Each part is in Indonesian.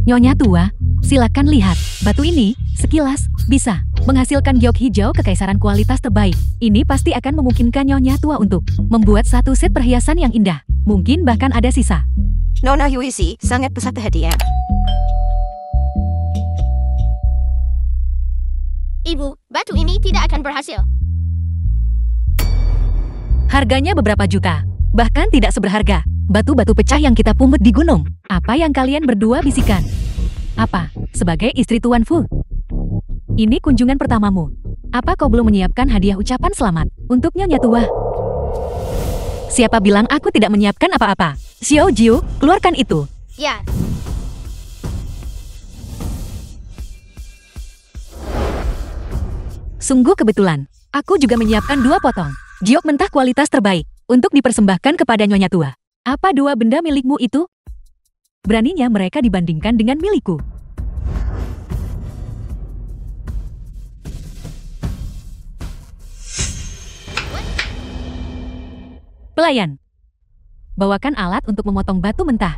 Nyonya tua, silakan lihat. Batu ini, sekilas, bisa menghasilkan giok hijau kekaisaran kualitas terbaik. Ini pasti akan memungkinkan Nyonya tua untuk membuat satu set perhiasan yang indah. Mungkin bahkan ada sisa. Nona Yuisi sangat besar perhatian. Ibu, batu ini tidak akan berhasil. Harganya beberapa juta, bahkan tidak seberharga batu-batu pecah yang kita pungut di gunung. Apa yang kalian berdua bisikan? Apa, sebagai istri Tuan Fu? Ini kunjungan pertamamu. Apa kau belum menyiapkan hadiah ucapan selamat untuk Nyonya tua? Siapa bilang aku tidak menyiapkan apa-apa? Xiao Jiu, keluarkan itu. Ya. Sungguh kebetulan, aku juga menyiapkan 2 potong giok mentah kualitas terbaik untuk dipersembahkan kepada Nyonya tua. Apa 2 benda milikmu itu? Beraninya mereka dibandingkan dengan milikku. Pelayan, bawakan alat untuk memotong batu mentah.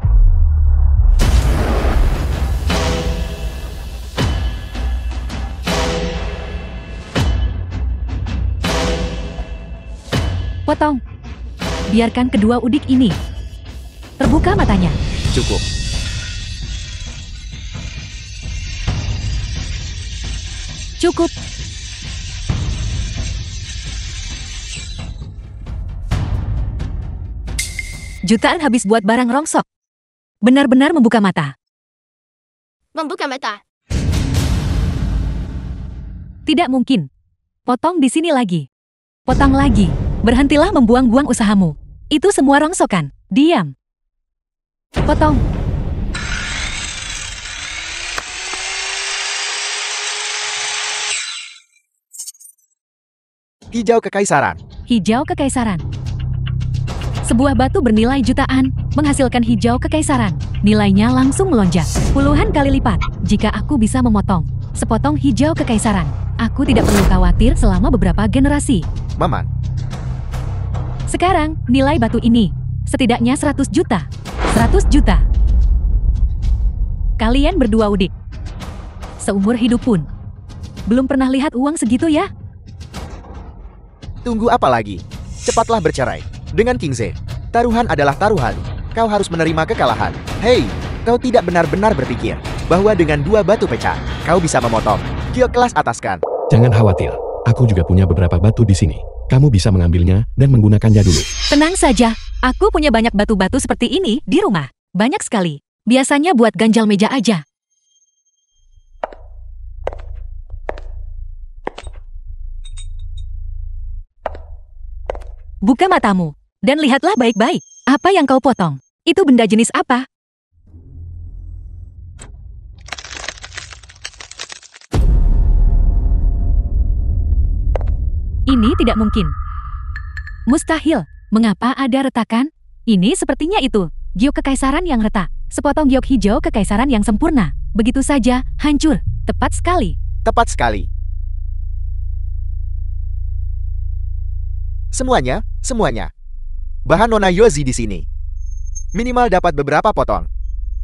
Potong. Biarkan kedua udik ini terbuka matanya. Cukup. Cukup. Jutaan habis buat barang rongsok. Benar-benar membuka mata. Membuka mata. Tidak mungkin. Potong di sini lagi. Potong lagi. Berhentilah membuang-buang usahamu. Itu semua rongsokan. Diam. Potong. Hijau kekaisaran. Hijau kekaisaran. Sebuah batu bernilai jutaan, menghasilkan hijau kekaisaran. Nilainya langsung melonjak puluhan kali lipat. Jika aku bisa memotong sepotong hijau kekaisaran, aku tidak perlu khawatir selama beberapa generasi. Maman. Sekarang, nilai batu ini setidaknya 100 juta. 100 juta. Kalian berdua udik. Seumur hidup pun belum pernah lihat uang segitu ya? Tunggu apa lagi? Cepatlah bercerai dengan King Ze. Taruhan adalah taruhan. Kau harus menerima kekalahan. Hei, kau tidak benar-benar berpikir bahwa dengan 2 batu pecah, kau bisa memotong giok kelas atas kan? Jangan khawatir, aku juga punya beberapa batu di sini. Kamu bisa mengambilnya dan menggunakannya dulu. Tenang saja, aku punya banyak batu-batu seperti ini di rumah. Banyak sekali. Biasanya buat ganjal meja aja. Buka matamu, dan lihatlah baik-baik. Apa yang kau potong? Itu benda jenis apa? Ini tidak mungkin. Mustahil. Mengapa ada retakan? Ini sepertinya itu. Giok kekaisaran yang retak. Sepotong giok hijau kekaisaran yang sempurna. Begitu saja, hancur. Tepat sekali. Tepat sekali. Semuanya. Bahan Nona Yozi di sini. Minimal dapat beberapa potong.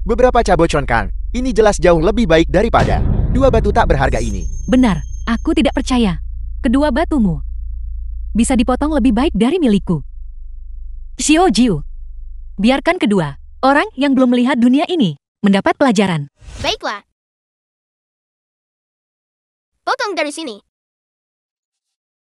Beberapa caboconkan. Ini jelas jauh lebih baik daripada 2 batu tak berharga ini. Benar, aku tidak percaya. Kedua batumu bisa dipotong lebih baik dari milikku. Xiao Jiu, biarkan kedua orang yang belum melihat dunia ini mendapat pelajaran. Baiklah. Potong dari sini.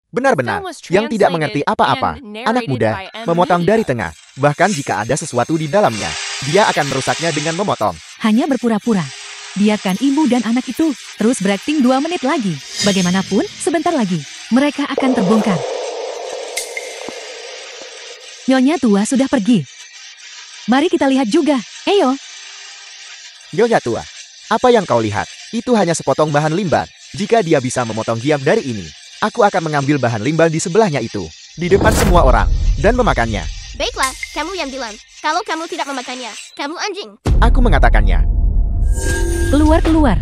Benar-benar, yang tidak mengerti apa-apa, anak muda, memotong dari tengah. Bahkan jika ada sesuatu di dalamnya, dia akan merusaknya dengan memotong. Hanya berpura-pura. Biarkan ibu dan anak itu terus berakting 2 menit lagi. Bagaimanapun, sebentar lagi, mereka akan terbongkar. Nyonya tua sudah pergi. Mari kita lihat juga. Ayo. Nyonya tua, apa yang kau lihat? Itu hanya sepotong bahan limbah. Jika dia bisa memotong giam dari ini, aku akan mengambil bahan limbah di sebelahnya itu, di depan semua orang, dan memakannya. Baiklah, kamu yang bilang. Kalau kamu tidak memakannya, kamu anjing. Aku mengatakannya. Keluar.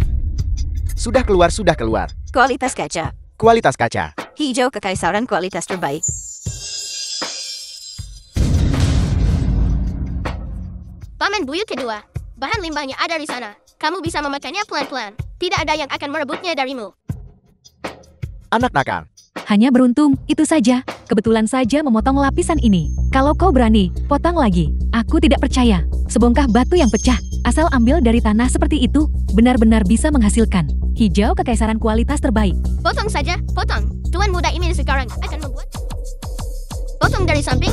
Sudah keluar. Kualitas kaca. Kualitas kaca. Hijau kekaisaran kualitas terbaik. Paman buyut kedua. Bahan limbahnya ada di sana. Kamu bisa memakannya pelan-pelan. Tidak ada yang akan merebutnya darimu. Anak nakal. Hanya beruntung, itu saja. Kebetulan saja memotong lapisan ini. Kalau kau berani, potong lagi. Aku tidak percaya. Sebongkah batu yang pecah, asal ambil dari tanah seperti itu, benar-benar bisa menghasilkan hijau kekaisaran kualitas terbaik. Potong saja, potong. Tuan muda ini sekarang akan membuat... Potong dari samping.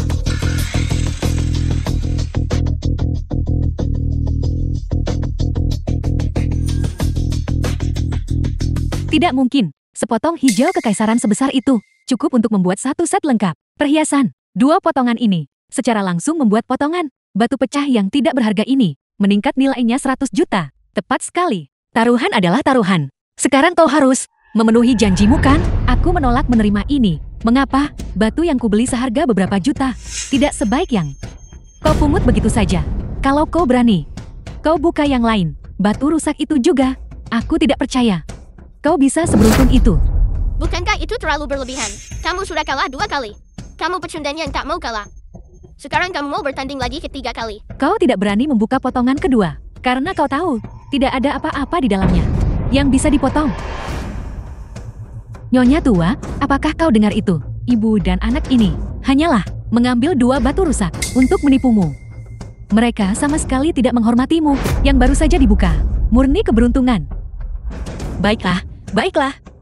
Tidak mungkin. Sepotong hijau kekaisaran sebesar itu cukup untuk membuat satu set lengkap. Perhiasan, 2 potongan ini secara langsung membuat potongan batu pecah yang tidak berharga ini meningkat nilainya 100 juta. Tepat sekali. Taruhan adalah taruhan. Sekarang kau harus memenuhi janjimu kan? Aku menolak menerima ini. Mengapa? Batu yang kubeli seharga beberapa juta tidak sebaik yang kau pungut begitu saja. Kalau kau berani, kau buka yang lain. Batu rusak itu juga. Aku tidak percaya kau bisa seberuntung itu. Bukankah itu terlalu berlebihan? Kamu sudah kalah 2 kali. Kamu pecundang yang tak mau kalah. Sekarang kamu mau bertanding lagi ketiga kali. Kau tidak berani membuka potongan kedua, karena kau tahu, tidak ada apa-apa di dalamnya yang bisa dipotong. Nyonya tua, apakah kau dengar itu? Ibu dan anak ini hanyalah mengambil 2 batu rusak untuk menipumu. Mereka sama sekali tidak menghormatimu yang baru saja dibuka. Murni keberuntungan. Baiklah,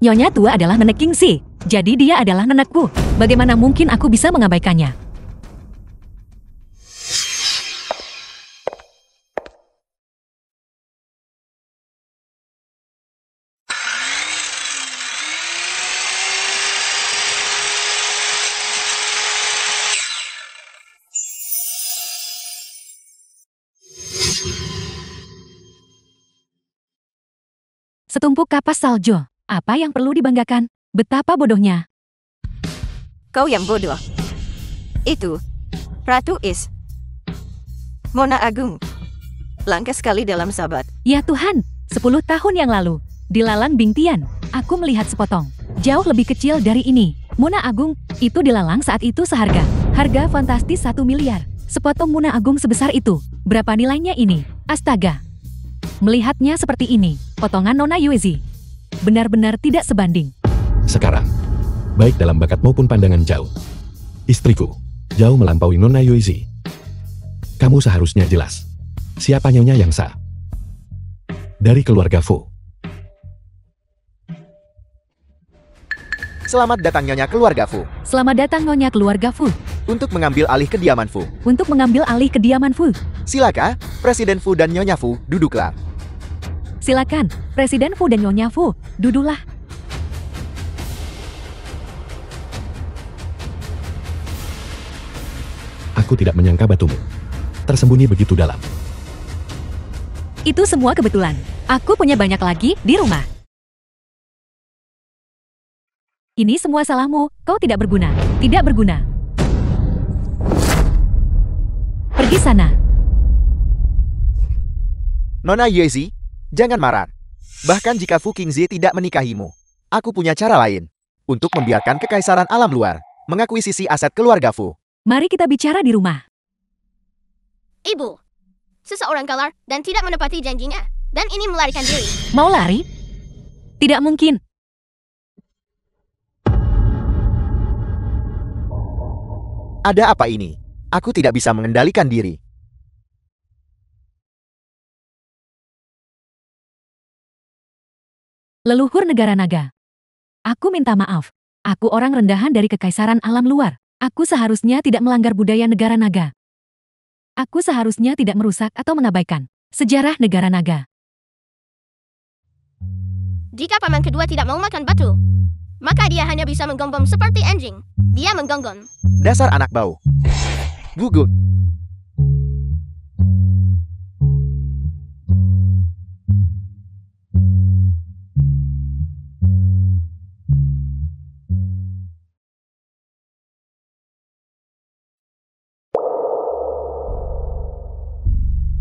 Nyonya tua adalah nenek Kingsi. Jadi dia adalah nenekku. Bagaimana mungkin aku bisa mengabaikannya? Setumpuk kapas salju. Apa yang perlu dibanggakan? Betapa bodohnya. Kau yang bodoh. Itu Ratu Is. Mona Agung. Langka sekali dalam sahabat. Ya Tuhan, 10 tahun yang lalu, di Lalang Bingtian, aku melihat sepotong. Jauh lebih kecil dari ini. Mona Agung, itu dilalang saat itu seharga. Harga fantastis 1 miliar. Sepotong Mona Agung sebesar itu. Berapa nilainya ini? Astaga. Melihatnya seperti ini, potongan Nona Yuezi benar-benar tidak sebanding. Sekarang, baik dalam bakat maupun pandangan jauh. Istriku, jauh melampaui Nona Yuezi. Kamu seharusnya jelas. Siapa nyonya yang sah? Dari keluarga Fu. Selamat datang Nyonya keluarga Fu. Selamat datang Nyonya keluarga Fu. Untuk mengambil alih kediaman Fu. Untuk mengambil alih kediaman Fu. Silakan, Presiden Fu dan Nyonya Fu, duduklah. Silakan, Presiden Fu dan Nyonya Fu, duduklah. Aku tidak menyangka batumu tersembunyi begitu dalam. Itu semua kebetulan. Aku punya banyak lagi di rumah. Ini semua salahmu, kau tidak berguna. Tidak berguna. Pergi sana. Nona Yuezi, jangan marah. Bahkan jika Fu Qingzi tidak menikahimu, aku punya cara lain untuk membiarkan kekaisaran alam luar mengakuisisi aset keluarga Fu. Mari kita bicara di rumah. Ibu, seseorang kalah dan tidak menepati janjinya. Dan ini melarikan diri. Mau lari? Tidak mungkin. Ada apa ini? Aku tidak bisa mengendalikan diri. Leluhur negara naga. Aku minta maaf. Aku orang rendahan dari kekaisaran alam luar. Aku seharusnya tidak melanggar budaya negara naga. Aku seharusnya tidak merusak atau mengabaikan sejarah negara naga. Jika paman kedua tidak mau makan batu, maka dia hanya bisa menggonggong seperti anjing. Dia menggonggong. Dasar anak bau. Gugut.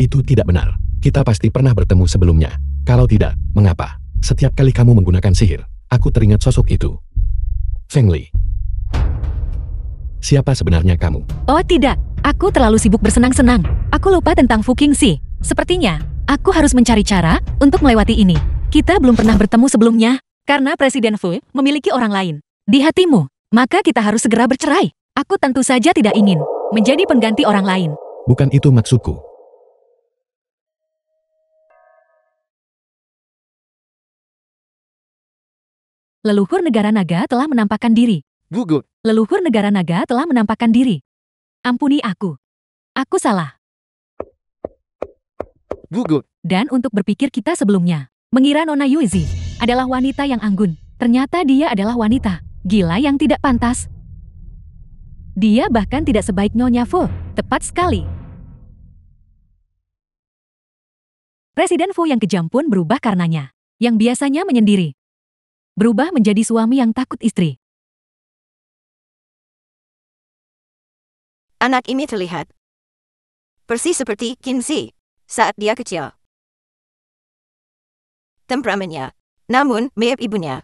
Itu tidak benar. Kita pasti pernah bertemu sebelumnya. Kalau tidak, mengapa? Setiap kali kamu menggunakan sihir, aku teringat sosok itu. Feng Li. Siapa sebenarnya kamu? Oh tidak, aku terlalu sibuk bersenang-senang. Aku lupa tentang Fu Qingzi. Sepertinya, Aku harus mencari cara untuk melewati ini. Kita belum pernah bertemu sebelumnya, karena Presiden Fu memiliki orang lain di hatimu. Maka kita harus segera bercerai. Aku tentu saja tidak ingin menjadi pengganti orang lain. Bukan itu maksudku. Leluhur negara naga telah menampakkan diri. Gugup. Leluhur negara naga telah menampakkan diri. Ampuni aku. Aku salah. Gugup. Dan untuk berpikir kita sebelumnya, mengira Nona Yuzi adalah wanita yang anggun. Ternyata dia adalah wanita gila yang tidak pantas. Dia bahkan tidak sebaik Nyonya Fu. Tepat sekali. Presiden Fu yang kejam pun berubah karenanya. Yang biasanya menyendiri, berubah menjadi suami yang takut istri. Anak ini terlihat persis seperti Qingzi saat dia kecil. Temperamennya, namun mirip ibunya.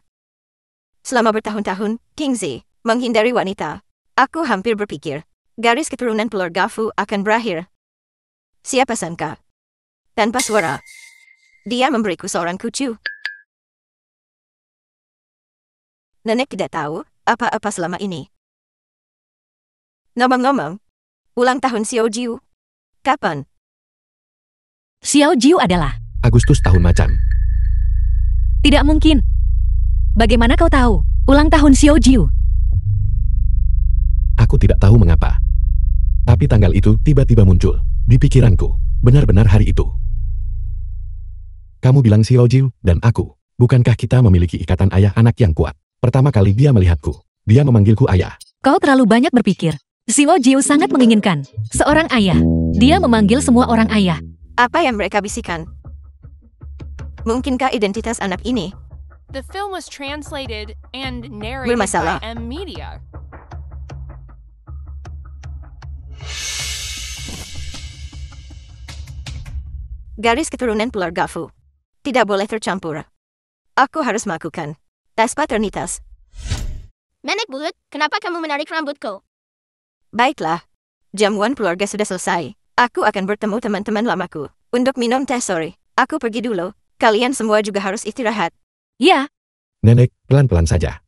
Selama bertahun-tahun, Qingzi menghindari wanita. Aku hampir berpikir, garis keturunan keluarga Fu akan berakhir. Siapa sangka? Tanpa suara, dia memberiku seorang kucu. Nenek tidak tahu apa-apa selama ini. Ngomong-ngomong, ulang tahun Xiao Jiu. Kapan? Xiao Jiu adalah... Agustus tahun macan. Tidak mungkin. Bagaimana kau tahu ulang tahun Xiao Jiu? Aku tidak tahu mengapa. Tapi tanggal itu tiba-tiba muncul di pikiranku. Benar-benar hari itu. Kamu bilang Xiao Jiu dan aku. Bukankah kita memiliki ikatan ayah anak yang kuat? Pertama kali dia melihatku, dia memanggilku ayah. Kau terlalu banyak berpikir. Xiao Jiu sangat menginginkan seorang ayah. Dia memanggil semua orang ayah. Apa yang mereka bisikan? Mungkinkah identitas anak ini The film was translated and narrated bermasalah? by M Media. Garis keturunan keluarga Fu tidak boleh tercampur. Aku harus melakukan tes paternitas. Menek bulut, kenapa kamu menarik rambutku? Baiklah, jamuan keluarga sudah selesai. Aku akan bertemu teman-teman lamaku untuk minum teh sore. Aku pergi dulu. Kalian semua juga harus istirahat. Ya, Nenek, pelan-pelan saja.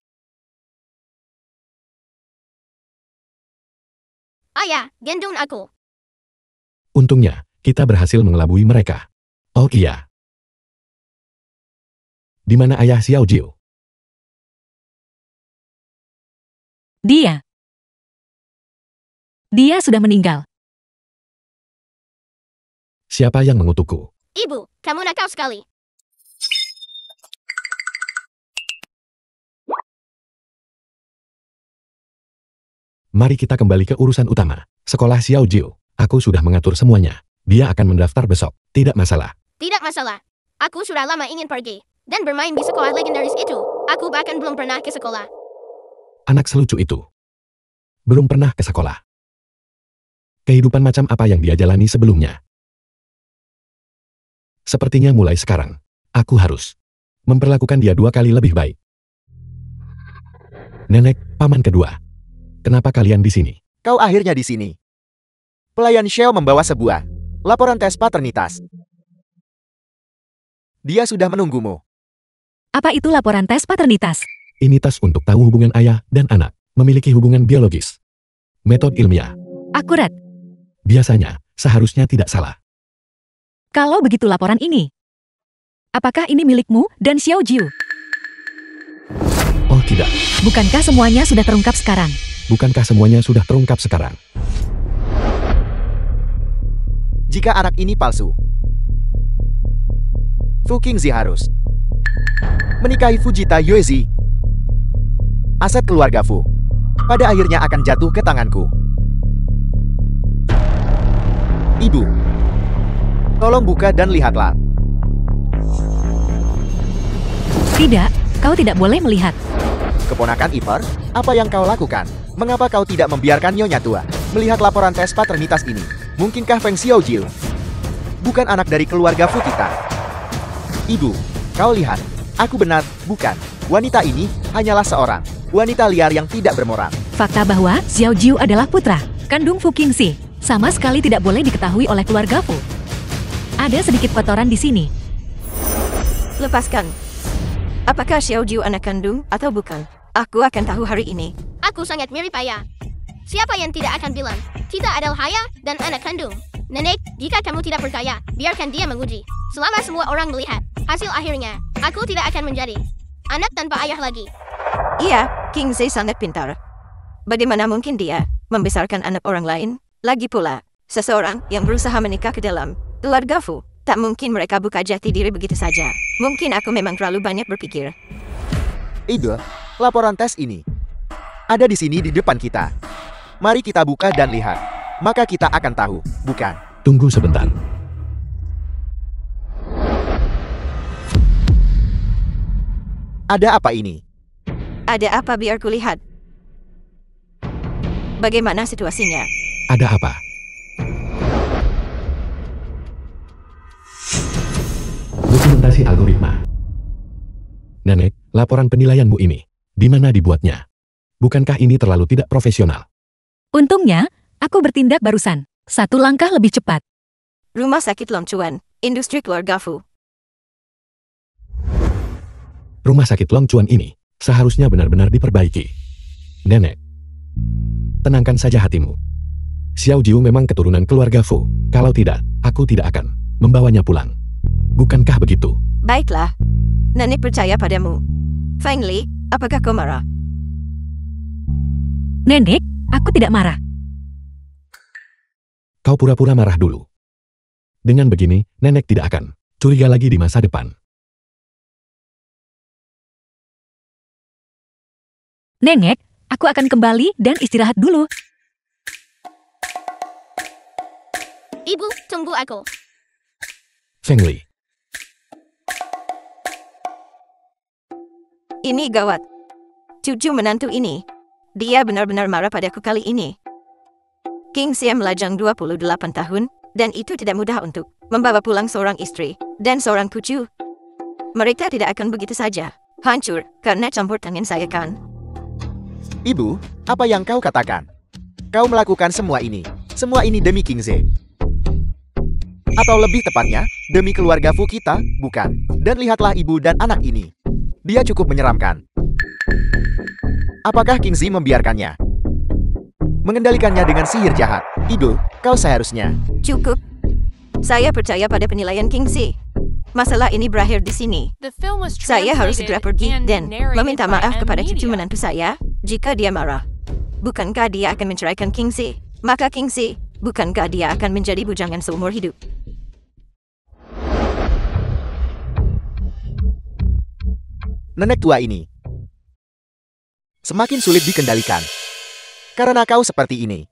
Ayah, gendong aku. Untungnya, kita berhasil mengelabui mereka. Oh iya. Di mana ayah Xiao Jiu? dia sudah meninggal. Siapa yang mengutukku? Ibu, kamu nakal sekali. Mari kita kembali ke urusan utama. Sekolah Xiao Jiu. Aku sudah mengatur semuanya. Dia akan mendaftar besok. Tidak masalah. Tidak masalah. Aku sudah lama ingin pergi dan bermain di sekolah legendaris itu. Aku bahkan belum pernah ke sekolah. Anak selucu itu. Belum pernah ke sekolah. Kehidupan macam apa yang dia jalani sebelumnya? Sepertinya mulai sekarang, aku harus memperlakukan dia 2 kali lebih baik. Nenek, paman kedua. Kenapa kalian di sini? Kau akhirnya di sini. Pelayan Xiao membawa sebuah laporan tes paternitas. Dia sudah menunggumu. Apa itu laporan tes paternitas? Ini tes untuk tahu hubungan ayah dan anak memiliki hubungan biologis. Metode ilmiah. Akurat. Biasanya, seharusnya tidak salah. Kalau begitu laporan ini, apakah ini milikmu dan Xiao Jiu? Oh tidak, Bukankah semuanya sudah terungkap sekarang? bukankah semuanya sudah terungkap sekarang? Jika anak ini palsu, Fu Qingzi harus menikahi Fujita Yuezi. Aset keluarga Fu pada akhirnya akan jatuh ke tanganku. Ibu, tolong buka dan lihatlah. Tidak, kau tidak boleh melihat. Keponakan ipar, apa yang kau lakukan? Mengapa kau tidak membiarkan Nyonya Tua melihat laporan tes paternitas ini? Mungkinkah Feng Xiao Jiu bukan anak dari keluarga Fu kita? Ibu, kau lihat. Aku benar, bukan. Wanita ini hanyalah seorang wanita liar yang tidak bermoral. Fakta bahwa Xiao Jiu adalah putra kandung Fu Qingzi sama sekali tidak boleh diketahui oleh keluarga Fu. Ada sedikit kotoran di sini. Lepaskan. Apakah Xiao Jiu anak kandung atau bukan? Aku akan tahu hari ini. Aku sangat mirip ayah. Siapa yang tidak akan bilang, kita adalah ayah dan anak kandung. Nenek, jika kamu tidak percaya, biarkan dia menguji. Selama semua orang melihat, hasil akhirnya, aku tidak akan menjadi anak tanpa ayah lagi. Iya, Kingsley sangat pintar. Bagaimana mungkin dia membesarkan anak orang lain? Lagi pula, seseorang yang berusaha menikah ke dalam keluarga Fu, tak mungkin mereka buka jati diri begitu saja. Mungkin aku memang terlalu banyak berpikir. Eagle, laporan tes ini ada di sini di depan kita. Mari kita buka dan lihat. Maka kita akan tahu, bukan? Tunggu sebentar. Ada apa ini? Ada apa biar kulihat? Bagaimana situasinya? Ada apa? Dokumentasi algoritma. Nenek, laporan penilaianmu ini, di mana dibuatnya? Bukankah ini terlalu tidak profesional? Untungnya, aku bertindak barusan. 1 langkah lebih cepat. Rumah sakit Long Chuan, industri keluarga Fu. Rumah sakit Long Chuan ini seharusnya benar-benar diperbaiki. Nenek, tenangkan saja hatimu. Xiao Jiu memang keturunan keluarga Fu. Kalau tidak, aku tidak akan membawanya pulang. Bukankah begitu? Baiklah. Nenek percaya padamu. Feng Li, apakah kau marah? Nenek, aku tidak marah. Kau pura-pura marah dulu. Dengan begini, nenek tidak akan curiga lagi di masa depan. Nenek, aku akan kembali dan istirahat dulu. Ibu, tunggu aku. Feng Li, Ini gawat. Cucu menantu ini. Dia benar-benar marah padaku kali ini. Kingsley melajang 28 tahun, dan itu tidak mudah untuk membawa pulang seorang istri dan seorang cucu. Mereka tidak akan begitu saja hancur karena campur tangan saya kan? Ibu, apa yang kau katakan? Kau melakukan semua ini demi Kingsley. Atau lebih tepatnya, demi keluarga Fu kita, bukan? Dan lihatlah ibu dan anak ini. Dia cukup menyeramkan. Apakah Kingsley membiarkannya? Mengendalikannya dengan sihir jahat. Ibu, kau seharusnya. Cukup. Saya percaya pada penilaian Kingsley. Masalah ini berakhir di sini. The film was Saya harus segera translated pergi and dan narrated meminta by maaf kepada cucu M-Media. menantu saya jika dia marah. Bukankah dia akan menceraikan Kingsley? Maka Kingsley, bukankah dia akan menjadi bujangan seumur hidup? Nenek tua ini semakin sulit dikendalikan. Karena kau seperti ini.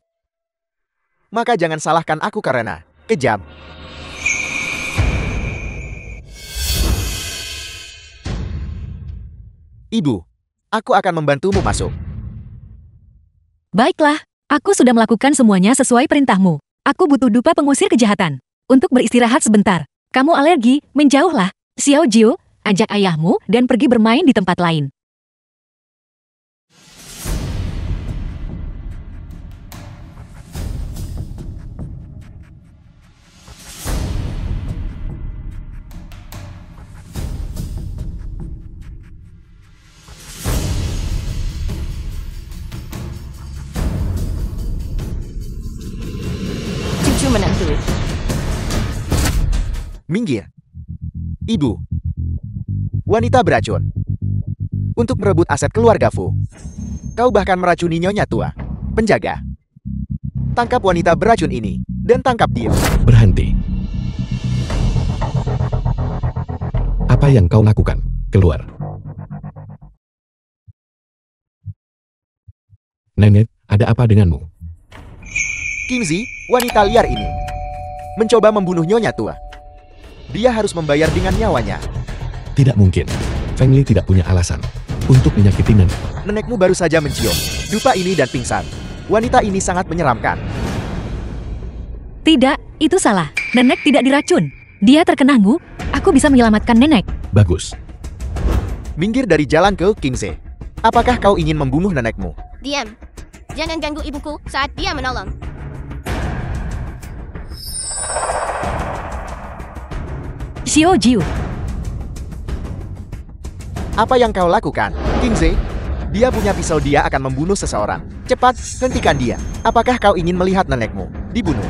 Maka jangan salahkan aku karena kejam. Ibu, aku akan membantumu masuk. Baiklah, aku sudah melakukan semuanya sesuai perintahmu. Aku butuh dupa pengusir kejahatan. Untuk beristirahat sebentar. Kamu alergi, menjauhlah. Xiao Jiu, ajak ayahmu dan pergi bermain di tempat lain. Cucu menantu. Minggir. Ibu. Wanita beracun. Untuk merebut aset keluarga Fu. Kau bahkan meracuni nyonya tua. Penjaga. Tangkap wanita beracun ini. Dan tangkap dia. berhenti. Apa yang kau lakukan? Keluar. Nenek, ada apa denganmu? Kingsley, wanita liar ini, mencoba membunuh nyonya tua. Dia harus membayar dengan nyawanya. Tidak mungkin. Feng Li tidak punya alasan untuk menyakiti nenek. Nenekmu baru saja mencium dupa ini dan pingsan. Wanita ini sangat menyeramkan. Tidak, itu salah. Nenek tidak diracun. Dia terkenanggu. Aku bisa menyelamatkan nenek. Bagus. Minggir dari jalan ke Kingsley. Apakah kau ingin membunuh nenekmu? Diam. Jangan ganggu ibuku saat dia menolong. Xiao Jiu. Apa yang kau lakukan, Kingze? Dia punya pisau, dia akan membunuh seseorang. Cepat, hentikan dia. Apakah kau ingin melihat nenekmu dibunuh?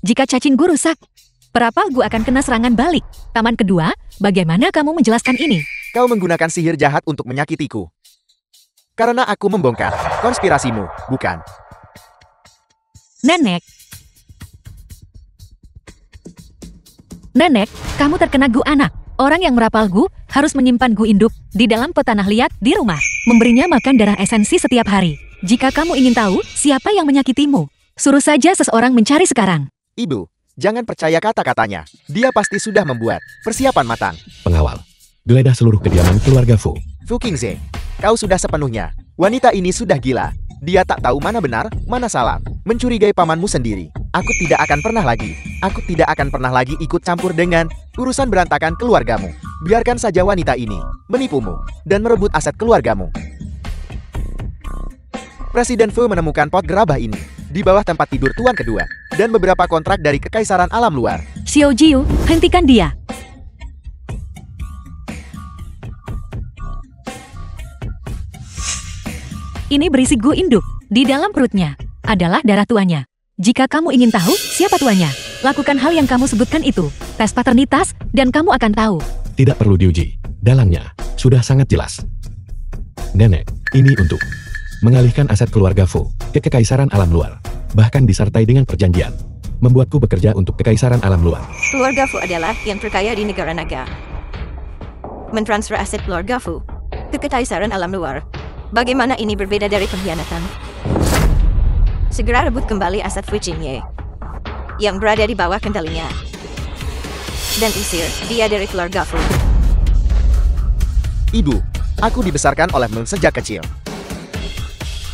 Jika cacinggu rusak, perapalgu akan kena serangan balik. Taman kedua, bagaimana kamu menjelaskan ini? Kau menggunakan sihir jahat untuk menyakitiku. Karena aku membongkar konspirasimu, bukan? Nenek. Nenek, kamu terkena gu anak. Orang yang merapal gu harus menyimpan gu induk di dalam pot tanah liat di rumah. Memberinya makan darah esensi setiap hari. Jika kamu ingin tahu siapa yang menyakitimu, suruh saja seseorang mencari sekarang. Ibu, jangan percaya kata-katanya. Dia pasti sudah membuat persiapan matang. Pengawal, geledah seluruh kediaman keluarga Fu. Fu Qingze, kau sudah sepenuhnya. Wanita ini sudah gila. Dia tak tahu mana benar, mana salah. Mencurigai pamanmu sendiri. Aku tidak akan pernah lagi ikut campur dengan urusan berantakan keluargamu. Biarkan saja wanita ini menipumu dan merebut aset keluargamu. Presiden Fu menemukan pot gerabah ini di bawah tempat tidur tuan kedua dan beberapa kontrak dari kekaisaran alam luar. Xiao Jiu, hentikan dia. Ini berisi gu induk. Di dalam perutnya adalah darah tuannya. Jika kamu ingin tahu siapa tuannya, lakukan hal yang kamu sebutkan itu. Tes paternitas, dan kamu akan tahu. Tidak perlu diuji. Dalangnya sudah sangat jelas. Nenek, ini untuk mengalihkan aset keluarga Fu ke kekaisaran alam luar. Bahkan disertai dengan perjanjian. Membuatku bekerja untuk kekaisaran alam luar. Keluarga Fu adalah yang terkaya di negara naga. Mentransfer aset keluarga Fu ke kekaisaran alam luar. Bagaimana ini berbeda dari pengkhianatan? Segera rebut kembali aset Fu Jinye yang berada di bawah kendalinya. Dan usir dia dari keluarga Fu. Ibu, aku dibesarkan oleh Meng sejak kecil.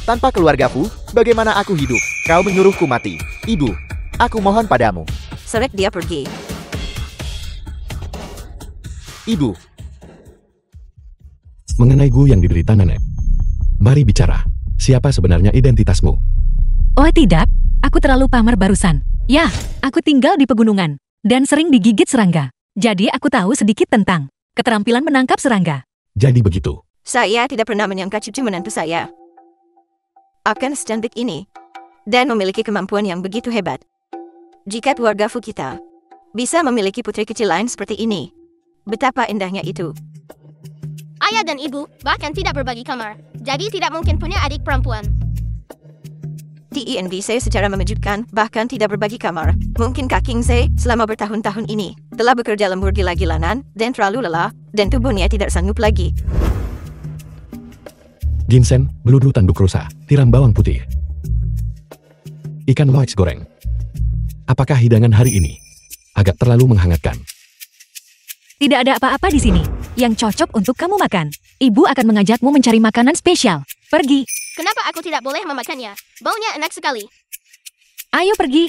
Tanpa keluarga Fu, bagaimana aku hidup? Kau menyuruhku mati. Ibu, aku mohon padamu. Seret dia pergi. Ibu, Mengenai gu yang diderita nenek. Mari bicara. Siapa sebenarnya identitasmu? Oh tidak, aku terlalu pamar barusan. Ya, aku tinggal di pegunungan dan sering digigit serangga. Jadi aku tahu sedikit tentang keterampilan menangkap serangga. Jadi begitu. Saya tidak pernah menyangka cucu menantu saya akan secantik ini dan memiliki kemampuan yang begitu hebat. Jika keluarga Fu kita bisa memiliki putri kecil lain seperti ini, betapa indahnya itu. Ayah dan ibu bahkan tidak berbagi kamar, jadi tidak mungkin punya adik perempuan. TINVC secara mengejutkan bahkan tidak berbagi kamar. Mungkinkah Kingze selama bertahun-tahun ini telah bekerja lembur gila-gilanan dan terlalu lelah dan tubuhnya tidak sanggup lagi. Ginseng, beludu tanduk rusa, tiram bawang putih. Ikan loix goreng. Apakah hidangan hari ini agak terlalu menghangatkan? Tidak ada apa-apa di sini yang cocok untuk kamu makan. Ibu akan mengajakmu mencari makanan spesial. Pergi. Kenapa aku tidak boleh memakannya? Baunya enak sekali. Ayo pergi.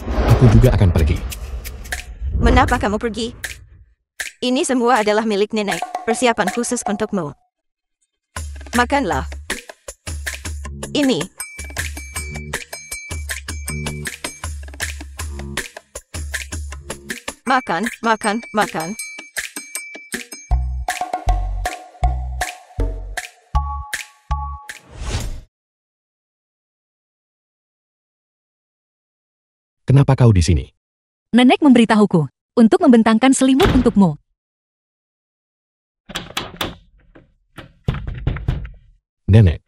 Aku juga akan pergi. Mengapa kamu pergi? Ini semua adalah milik nenek. Persiapan khusus untukmu. Makanlah. Ini. Makan, makan, makan. Kenapa kau di sini? Nenek memberitahuku untuk membentangkan selimut untukmu. Nenek.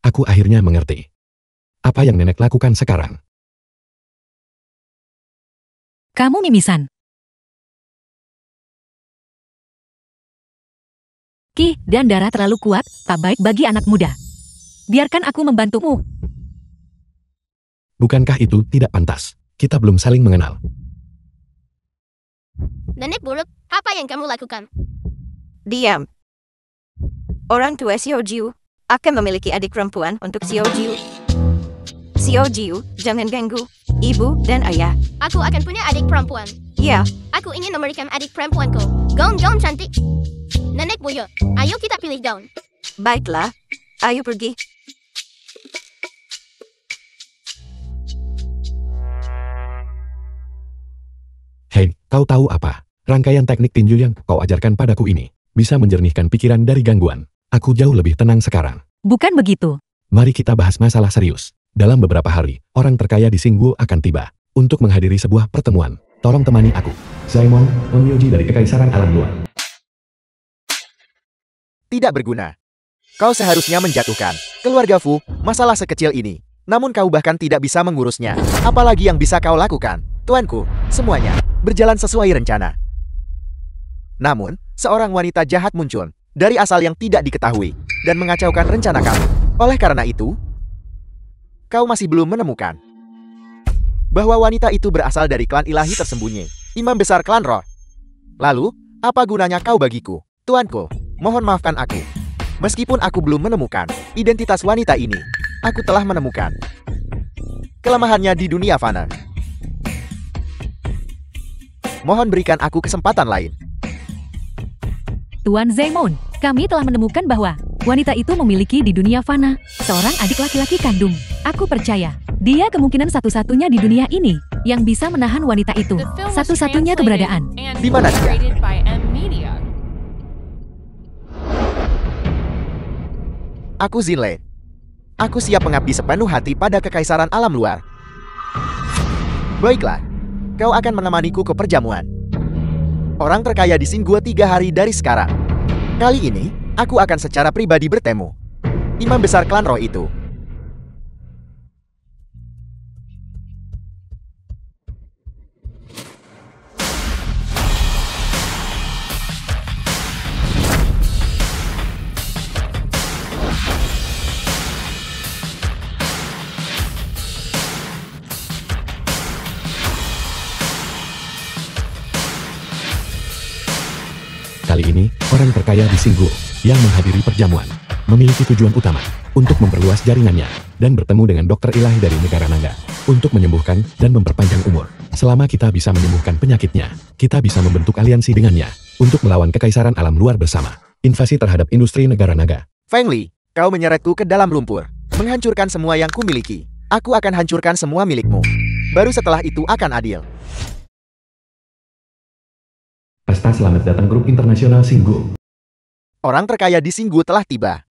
Aku akhirnya mengerti. Apa yang nenek lakukan sekarang? Kamu mimisan. Ki dan darah terlalu kuat, tak baik bagi anak muda. Biarkan aku membantumu. Bukankah itu tidak pantas? Kita belum saling mengenal. Nenek buruk, apa yang kamu lakukan? Diam. Orang tua Xiao Jiu akan memiliki adik perempuan untuk Xiao Jiu. Xiao Jiu, jangan ganggu ibu dan ayah. Aku akan punya adik perempuan. Ya, Aku ingin memberikan adik perempuanku. Gaun-gaun cantik. Nenek buyut, ayo kita pilih gaun. baiklah. Ayo pergi. Hei, kau tahu apa? Rangkaian teknik tinju yang kau ajarkan padaku ini bisa menjernihkan pikiran dari gangguan. Aku jauh lebih tenang sekarang. Bukan begitu. Mari kita bahas masalah serius. Dalam beberapa hari, orang terkaya di Singgu akan tiba untuk menghadiri sebuah pertemuan. Tolong temani aku. Zaimon, Onmyoji dari Kekaisaran Alam Luar. Tidak berguna. Kau seharusnya menjatuhkan keluarga Fu masalah sekecil ini. Namun kau bahkan tidak bisa mengurusnya. Apalagi yang bisa kau lakukan? Tuanku, semuanya berjalan sesuai rencana. Namun, seorang wanita jahat muncul dari asal yang tidak diketahui dan mengacaukan rencana kamu. Oleh karena itu, kau masih belum menemukan bahwa wanita itu berasal dari klan ilahi tersembunyi, imam besar klan roh. Lalu, apa gunanya kau bagiku? Tuanku, mohon maafkan aku. Meskipun aku belum menemukan identitas wanita ini, aku telah menemukan kelemahannya di dunia fana. Mohon berikan aku kesempatan lain. Tuan Zaimon, kami telah menemukan bahwa wanita itu memiliki di dunia fana seorang adik laki-laki kandung. Aku percaya, dia kemungkinan satu-satunya di dunia ini yang bisa menahan wanita itu. The film was Satu-satunya translated keberadaan. and Di mana dia? narrated by M Media. Aku Zinle. Aku siap mengabdi sepenuh hati pada kekaisaran alam luar. Baiklah, kau akan menemaniku ke perjamuan orang terkaya di Singgu 3 hari dari sekarang. Kali ini, aku akan secara pribadi bertemu imam besar klan roh itu. Kali ini, orang terkaya di Singgu yang menghadiri perjamuan memiliki tujuan utama untuk memperluas jaringannya dan bertemu dengan dokter ilahi dari negara naga untuk menyembuhkan dan memperpanjang umur. Selama kita bisa menyembuhkan penyakitnya, kita bisa membentuk aliansi dengannya untuk melawan kekaisaran alam luar bersama. Invasi terhadap industri negara naga. Feng Li, kau menyeretku ke dalam lumpur, menghancurkan semua yang kumiliki. Aku akan hancurkan semua milikmu. Baru setelah itu akan adil. Pesta selamat datang grup internasional Singgu. Orang terkaya di Singgu telah tiba.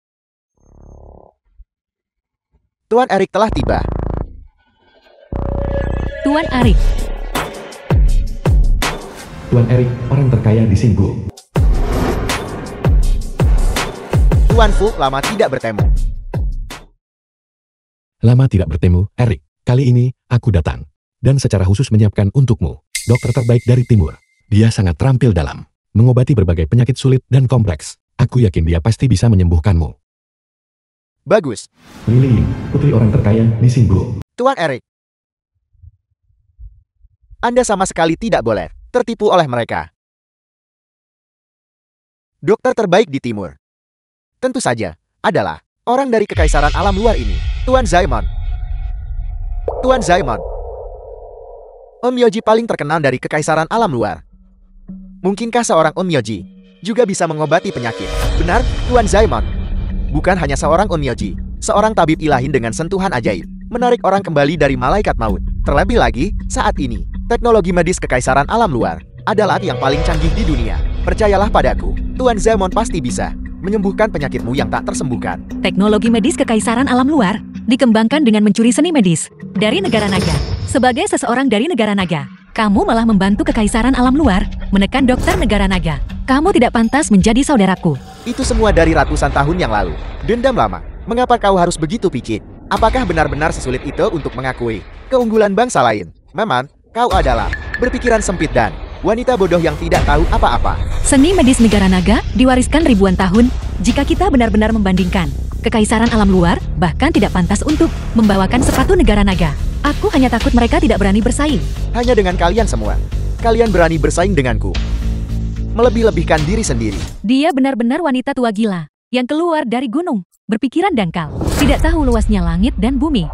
Tuan Erik telah tiba. Tuan Arik, Tuan Erik, orang terkaya di Singgu. Tuan Fu lama tidak bertemu. Lama tidak bertemu, Erik. Kali ini, aku datang. Dan secara khusus menyiapkan untukmu, dokter terbaik dari timur. Dia sangat terampil dalam mengobati berbagai penyakit sulit dan kompleks. Aku yakin dia pasti bisa menyembuhkanmu. Bagus. Lili Ying, putri orang terkaya di Singgu. Tuan Erik. Anda sama sekali tidak boleh tertipu oleh mereka. Dokter terbaik di timur tentu saja adalah orang dari kekaisaran alam luar ini, Tuan Zaimon. Tuan Zaimon, Onmyoji paling terkenal dari kekaisaran alam luar. Mungkinkah seorang Onmyoji juga bisa mengobati penyakit? Benar, Tuan Zaimon. Bukan hanya seorang Onmyoji, seorang tabib ilahi dengan sentuhan ajaib, menarik orang kembali dari malaikat maut. Terlebih lagi, saat ini, teknologi medis kekaisaran alam luar adalah yang paling canggih di dunia. Percayalah padaku, Tuan Zaimon pasti bisa menyembuhkan penyakitmu yang tak tersembuhkan. teknologi medis kekaisaran alam luar dikembangkan dengan mencuri seni medis dari negara naga. Sebagai seseorang dari negara naga, kamu malah membantu kekaisaran alam luar menekan dokter negara naga. Kamu tidak pantas menjadi saudaraku. Itu semua dari ratusan tahun yang lalu. Dendam lama. Mengapa kau harus begitu picik? Apakah benar-benar sesulit itu untuk mengakui keunggulan bangsa lain? Memang, kau adalah berpikiran sempit dan wanita bodoh yang tidak tahu apa-apa. Seni medis negara naga diwariskan ribuan tahun. Jika kita benar-benar membandingkan, kekaisaran alam luar bahkan tidak pantas untuk membawakan sepatu negara naga. Aku hanya takut mereka tidak berani bersaing. Hanya dengan kalian semua. Kalian berani bersaing denganku. Melebih-lebihkan diri sendiri. Dia benar-benar wanita tua gila yang keluar dari gunung, berpikiran dangkal, tidak tahu luasnya langit dan bumi.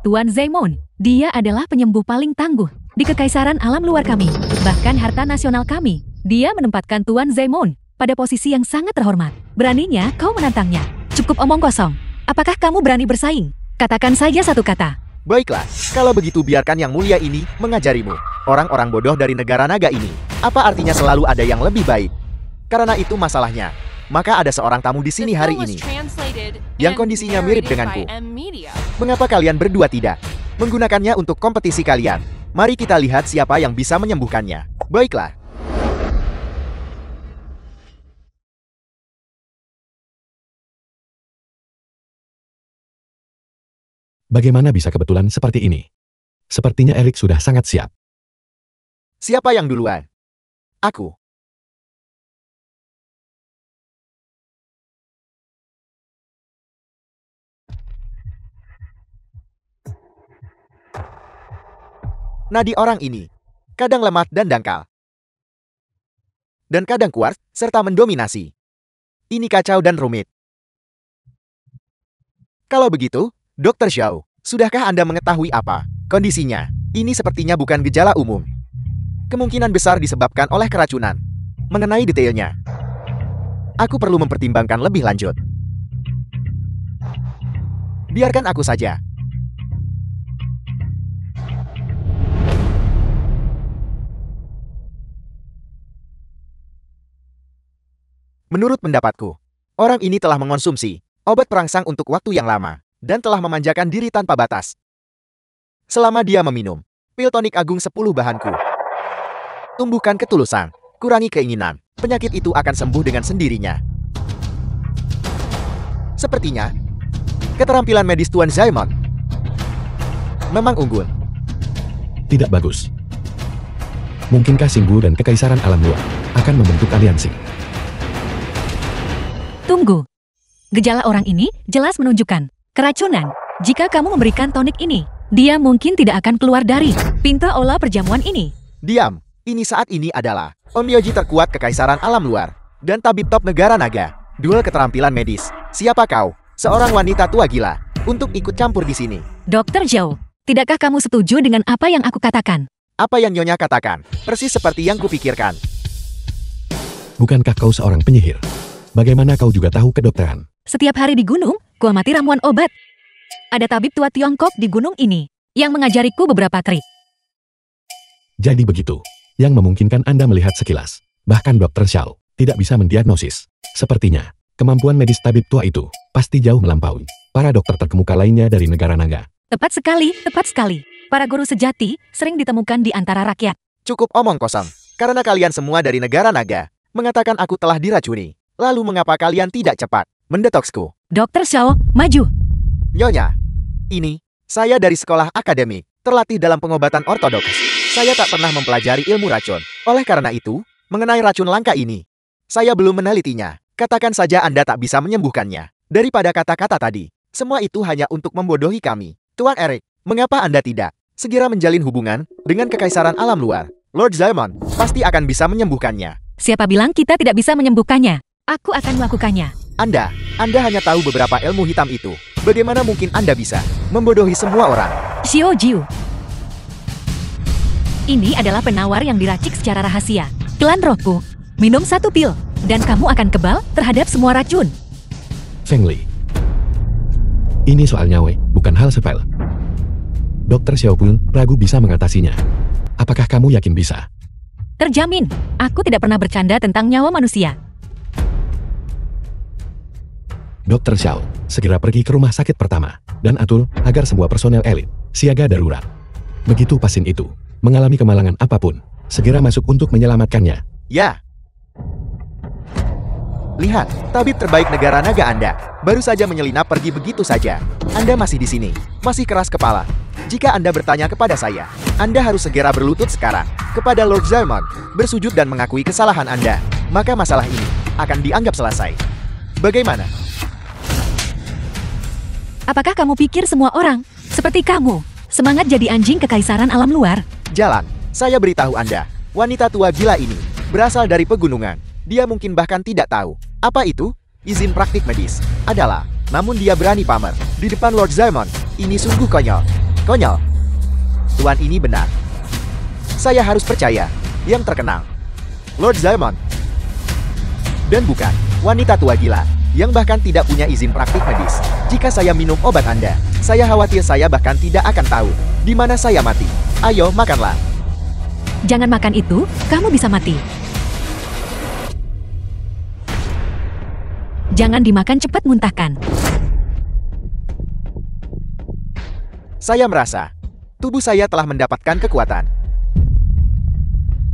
Tuan Zaimon, dia adalah penyembuh paling tangguh di kekaisaran alam luar kami, bahkan harta nasional kami. Dia menempatkan Tuan Zaimon pada posisi yang sangat terhormat. Beraninya kau menantangnya. Cukup omong kosong. Apakah kamu berani bersaing? Katakan saja satu kata. Baiklah, kalau begitu biarkan yang mulia ini mengajarimu. Orang-orang bodoh dari negara naga ini. Apa artinya selalu ada yang lebih baik? Karena itu masalahnya. Maka ada seorang tamu di sini hari ini yang kondisinya mirip denganku. Mengapa kalian berdua tidak menggunakannya untuk kompetisi kalian? Mari kita lihat siapa yang bisa menyembuhkannya. Baiklah. Bagaimana bisa kebetulan seperti ini? Sepertinya Erik sudah sangat siap. Siapa yang duluan? Aku. Nadi orang ini kadang lemah dan dangkal. Dan kadang kuat, serta mendominasi. Ini kacau dan rumit. Kalau begitu, Dr. Zhao, sudahkah Anda mengetahui apa kondisinya? Ini sepertinya bukan gejala umum. Kemungkinan besar disebabkan oleh keracunan. Mengenai detailnya, aku perlu mempertimbangkan lebih lanjut. Biarkan aku saja. Menurut pendapatku, orang ini telah mengonsumsi obat perangsang untuk waktu yang lama dan telah memanjakan diri tanpa batas. Selama dia meminum pil tonik agung 10 bahanku. Tumbuhkan ketulusan, kurangi keinginan, penyakit itu akan sembuh dengan sendirinya. Sepertinya, keterampilan medis Tuan Zaimon memang unggul. Tidak bagus. Mungkinkah Singgu dan Kekaisaran Alam Luar akan membentuk aliansi? Tunggu. Gejala orang ini jelas menunjukkan keracunan. Jika kamu memberikan tonik ini, dia mungkin tidak akan keluar dari pintu aula perjamuan ini. Diam. Ini saat ini adalah Onmyoji terkuat Kekaisaran Alam Luar dan tabib top negara naga. Duel keterampilan medis. Siapa kau? Seorang wanita tua gila untuk ikut campur di sini. Dr. Zhao, tidakkah kamu setuju dengan apa yang aku katakan? Apa yang Nyonya katakan? Persis seperti yang kupikirkan. Bukankah kau seorang penyihir? Bagaimana kau juga tahu kedokteran? Setiap hari di gunung, ku amati ramuan obat. Ada tabib tua Tiongkok di gunung ini yang mengajariku beberapa trik. Jadi begitu, yang memungkinkan Anda melihat sekilas. Bahkan Dr. Zhao tidak bisa mendiagnosis. Sepertinya, kemampuan medis tabib tua itu pasti jauh melampaui para dokter terkemuka lainnya dari negara naga. Tepat sekali, tepat sekali. Para guru sejati sering ditemukan di antara rakyat. Cukup omong kosong. Karena kalian semua dari negara naga mengatakan aku telah diracuni. Lalu mengapa kalian tidak cepat mendetoksku? Dr. Zhao, maju. Nyonya, ini, saya dari sekolah akademik, terlatih dalam pengobatan ortodoks. Saya tak pernah mempelajari ilmu racun. Oleh karena itu, mengenai racun langka ini, saya belum menelitinya. Katakan saja Anda tak bisa menyembuhkannya. Daripada kata-kata tadi, semua itu hanya untuk membodohi kami. Tuan Erik, mengapa Anda tidak segera menjalin hubungan dengan Kekaisaran Alam Luar? Lord Zaimon pasti akan bisa menyembuhkannya. Siapa bilang kita tidak bisa menyembuhkannya? Aku akan melakukannya. Anda hanya tahu beberapa ilmu hitam itu. Bagaimana mungkin Anda bisa membodohi semua orang? Xiao Jiu. Ini adalah penawar yang diracik secara rahasia. Klan rohku. Minum 1 pil, dan kamu akan kebal terhadap semua racun. Feng Li. Ini soal nyawa, bukan hal sepele. Dr. Xiao pun ragu bisa mengatasinya. Apakah kamu yakin bisa? Terjamin, aku tidak pernah bercanda tentang nyawa manusia. Dr. Xiao segera pergi ke rumah sakit pertama dan atur agar semua personel elit siaga darurat. Begitu pasien itu mengalami kemalangan apapun, segera masuk untuk menyelamatkannya. Ya. Lihat, tabib terbaik negara naga Anda baru saja menyelinap pergi begitu saja. Anda masih di sini, masih keras kepala. Jika Anda bertanya kepada saya, Anda harus segera berlutut sekarang kepada Lord Zaimon, bersujud dan mengakui kesalahan Anda. Maka masalah ini akan dianggap selesai. Bagaimana? Apakah kamu pikir semua orang seperti kamu semangat jadi anjing Kekaisaran Alam Luar? Jalan, saya beritahu Anda, wanita tua gila ini berasal dari pegunungan. Dia mungkin bahkan tidak tahu apa itu izin praktik medis adalah. Namun dia berani pamer di depan Lord Zaimon. Ini sungguh konyol. Konyol. Tuan ini benar. Saya harus percaya. Yang terkenal. Lord Zaemon. Dan bukan wanita tua gila, yang bahkan tidak punya izin praktik medis. Jika saya minum obat Anda, saya khawatir saya bahkan tidak akan tahu di mana saya mati. Ayo, makanlah. Jangan makan itu, kamu bisa mati. Jangan dimakan, cepat muntahkan. Saya merasa tubuh saya telah mendapatkan kekuatan.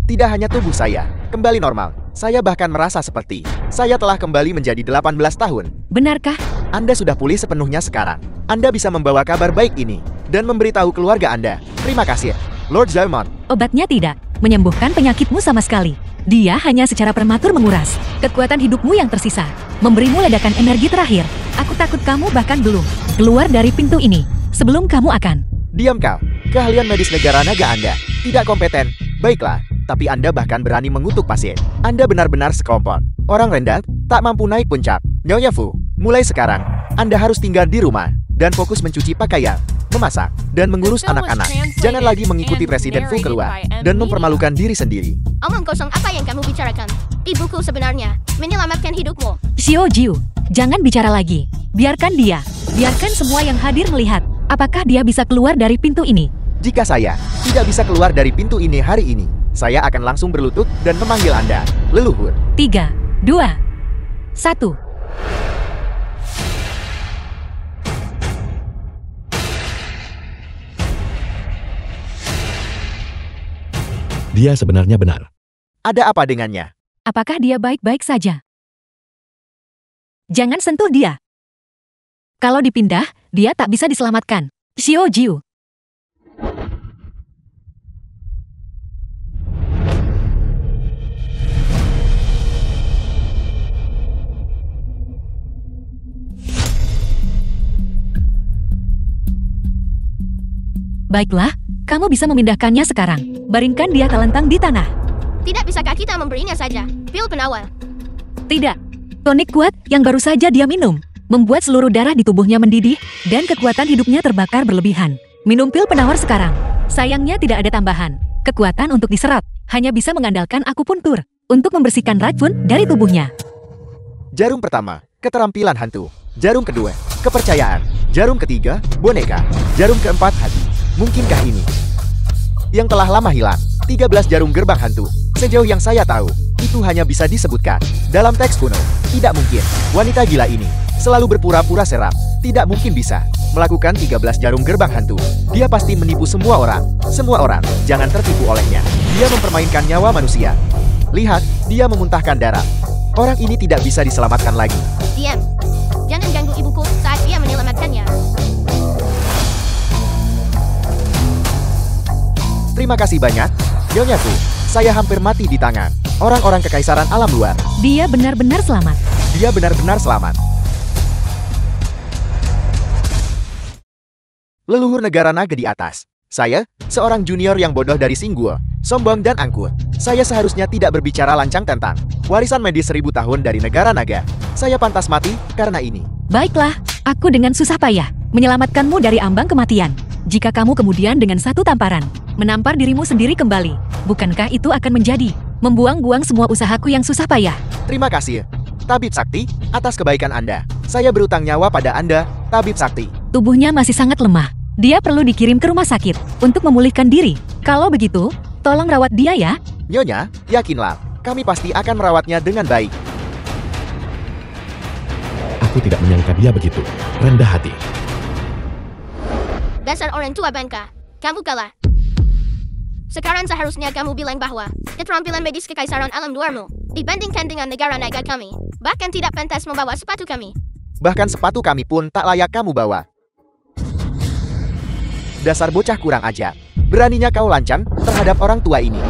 Tidak hanya tubuh saya kembali normal, saya bahkan merasa seperti saya telah kembali menjadi 18 tahun. Benarkah? Anda sudah pulih sepenuhnya sekarang. Anda bisa membawa kabar baik ini dan memberitahu keluarga Anda. Terima kasih, Lord Zaemon. Obatnya tidak menyembuhkan penyakitmu sama sekali. Dia hanya secara prematur menguras kekuatan hidupmu yang tersisa, memberimu ledakan energi terakhir. Aku takut kamu bahkan belum keluar dari pintu ini sebelum kamu akan. Diam kau. Keahlian medis negara naga Anda tidak kompeten. Baiklah, tapi Anda bahkan berani mengutuk pasien. Anda benar-benar sekelompok orang rendah, tak mampu naik puncak. Nyonya Fu, mulai sekarang, Anda harus tinggal di rumah dan fokus mencuci pakaian, memasak, dan mengurus anak-anak. Jangan lagi mengikuti Presiden Fu keluar dan mempermalukan diri sendiri. Omong kosong apa yang kamu bicarakan? Ibuku sebenarnya menyelamatkan hidupmu. Xiao Jiu, jangan bicara lagi. Biarkan dia. Biarkan semua yang hadir melihat apakah dia bisa keluar dari pintu ini. Jika saya tidak bisa keluar dari pintu ini hari ini, saya akan langsung berlutut dan memanggil Anda, leluhur. 3, 2, 1. Dia sebenarnya benar. Ada apa dengannya? Apakah dia baik-baik saja? Jangan sentuh dia. Kalau dipindah, dia tak bisa diselamatkan. Xiao Jiu. Baiklah, kamu bisa memindahkannya sekarang. Baringkan dia telentang di tanah. Tidak bisakah kita memberinya saja pil penawar? Tidak. Tonik kuat yang baru saja dia minum membuat seluruh darah di tubuhnya mendidih dan kekuatan hidupnya terbakar berlebihan. Minum pil penawar sekarang. Sayangnya tidak ada tambahan kekuatan untuk diserap. Hanya bisa mengandalkan akupuntur untuk membersihkan racun dari tubuhnya. Jarum pertama, keterampilan hantu. Jarum kedua, kepercayaan. Jarum ketiga, boneka. Jarum keempat, hati. Mungkinkah ini yang telah lama hilang? 13 jarum gerbang hantu. Sejauh yang saya tahu, itu hanya bisa disebutkan dalam teks kuno. Tidak mungkin, wanita gila ini selalu berpura-pura seram. Tidak mungkin bisa melakukan 13 jarum gerbang hantu. Dia pasti menipu semua orang. Semua orang, jangan tertipu olehnya. Dia mempermainkan nyawa manusia. Lihat, dia memuntahkan darah. Orang ini tidak bisa diselamatkan lagi. Diam. Jangan ganggu ibuku saat dia menyelamatkannya. Terima kasih banyak, Nyonya Fu. Saya hampir mati di tangan orang-orang kekaisaran alam luar. Dia benar-benar selamat. Dia benar-benar selamat. Leluhur negara naga di atas. Saya, seorang junior yang bodoh dari Singguo, sombong dan angkuh. Saya seharusnya tidak berbicara lancang tentang warisan medis 1000 tahun dari negara naga. Saya pantas mati karena ini. Baiklah, aku dengan susah payah menyelamatkanmu dari ambang kematian. Jika kamu kemudian dengan satu tamparan menampar dirimu sendiri kembali, bukankah itu akan menjadi membuang-buang semua usahaku yang susah payah? Terima kasih, Tabib Sakti, atas kebaikan Anda. Saya berutang nyawa pada Anda, Tabib Sakti. Tubuhnya masih sangat lemah. Dia perlu dikirim ke rumah sakit untuk memulihkan diri. Kalau begitu, tolong rawat dia ya. Nyonya, yakinlah, kami pasti akan merawatnya dengan baik. Aku tidak menyangka dia begitu rendah hati. Dasar orang tua bangka. Kamu kalah. Sekarang seharusnya kamu bilang bahwa keterampilan medis kekaisaran alam luarmu dibandingkan dengan negara naga kami bahkan tidak pantas membawa sepatu kami. Bahkan sepatu kami pun tak layak kamu bawa. Dasar bocah kurang ajar. Beraninya kau lancang terhadap orang tua ini.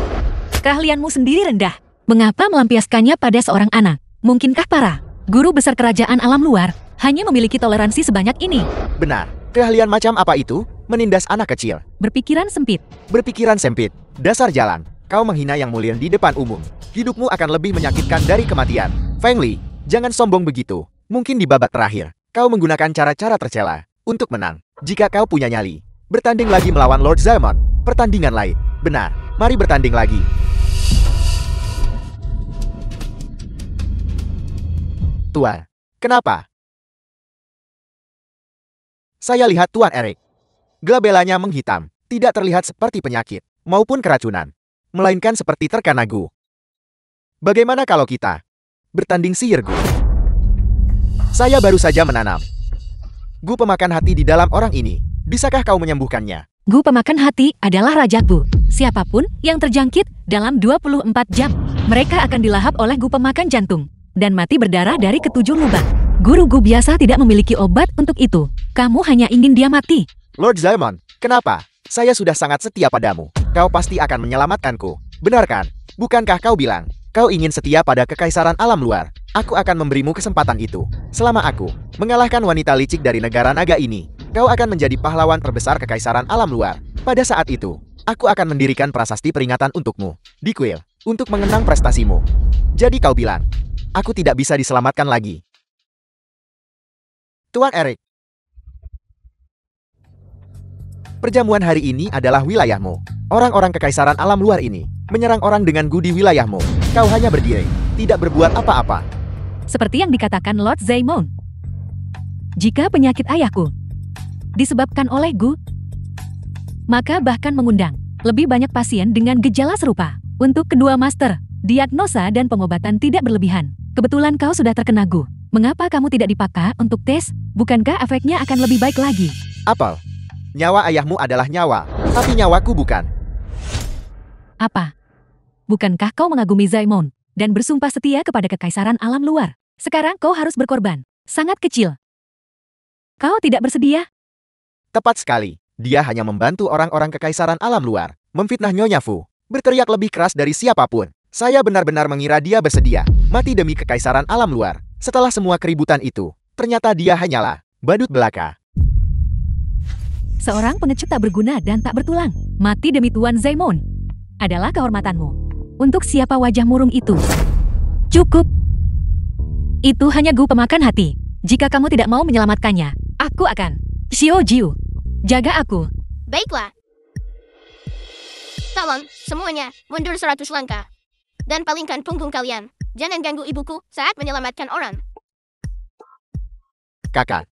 Keahlianmu sendiri rendah. Mengapa melampiaskannya pada seorang anak? Mungkinkah para guru besar kerajaan alam luar hanya memiliki toleransi sebanyak ini? Benar. Keahlian macam apa itu? Menindas anak kecil. Berpikiran sempit. Berpikiran sempit. Dasar jalan. Kau menghina yang mulia di depan umum. Hidupmu akan lebih menyakitkan dari kematian. Feng Li, jangan sombong begitu. Mungkin di babak terakhir, kau menggunakan cara-cara tercela untuk menang. Jika kau punya nyali, Bertanding lagi melawan Lord Zaemon. Pertandingan lain. Benar, mari bertanding lagi. Tuan, kenapa? Saya lihat Tuan Eric. Glabellanya menghitam, tidak terlihat seperti penyakit, maupun keracunan. Melainkan seperti terkena gu. Bagaimana kalau kita bertanding sihir gu? Saya baru saja menanam gu pemakan hati di dalam orang ini. Bisakah kau menyembuhkannya? Gu pemakan hati adalah Raja Gu. Siapapun yang terjangkit dalam 24 jam, mereka akan dilahap oleh gu pemakan jantung dan mati berdarah dari ketujuh lubang. Guru Gu biasa tidak memiliki obat untuk itu. Kamu hanya ingin dia mati. Lord Zaemon, kenapa? Saya sudah sangat setia padamu. Kau pasti akan menyelamatkanku. Benar kan? Bukankah kau bilang kau ingin setia pada kekaisaran alam luar? Aku akan memberimu kesempatan itu. Selama aku mengalahkan wanita licik dari negara naga ini, kau akan menjadi pahlawan terbesar kekaisaran alam luar. Pada saat itu, aku akan mendirikan prasasti peringatan untukmu di kuil untuk mengenang prestasimu. Jadi kau bilang, aku tidak bisa diselamatkan lagi. Tuan Eric, perjamuan hari ini adalah wilayahmu. Orang-orang kekaisaran alam luar ini menyerang orang dengan gu di wilayahmu. Kau hanya berdiri, tidak berbuat apa-apa. Seperti yang dikatakan Lord Zaemon. Jika penyakit ayahku disebabkan oleh gu, maka bahkan mengundang lebih banyak pasien dengan gejala serupa. Untuk kedua master, diagnosa dan pengobatan tidak berlebihan. Kebetulan kau sudah terkena gu. Mengapa kamu tidak dipakai untuk tes? Bukankah efeknya akan lebih baik lagi? Apel, nyawa ayahmu adalah nyawa, tapi nyawaku bukan. Apa? Bukankah kau mengagumi Zaemon dan bersumpah setia kepada kekaisaran alam luar? Sekarang kau harus berkorban. Sangat kecil. Kau tidak bersedia? Tepat sekali. Dia hanya membantu orang-orang kekaisaran alam luar, memfitnah Nyonya Fu, berteriak lebih keras dari siapapun. Saya benar-benar mengira dia bersedia mati demi kekaisaran alam luar. Setelah semua keributan itu, ternyata dia hanyalah badut belaka. Seorang pengecut tak berguna dan tak bertulang. Mati demi Tuan Zaemon adalah kehormatanmu. Untuk siapa wajah murung itu? Cukup. Itu hanya gu pemakan hati. Jika kamu tidak mau menyelamatkannya, aku akan. Xiao Jiu, jaga aku. Baiklah. Tolong, semuanya, mundur 100 langkah. Dan palingkan punggung kalian. Jangan ganggu ibuku saat menyelamatkan orang. Kakak,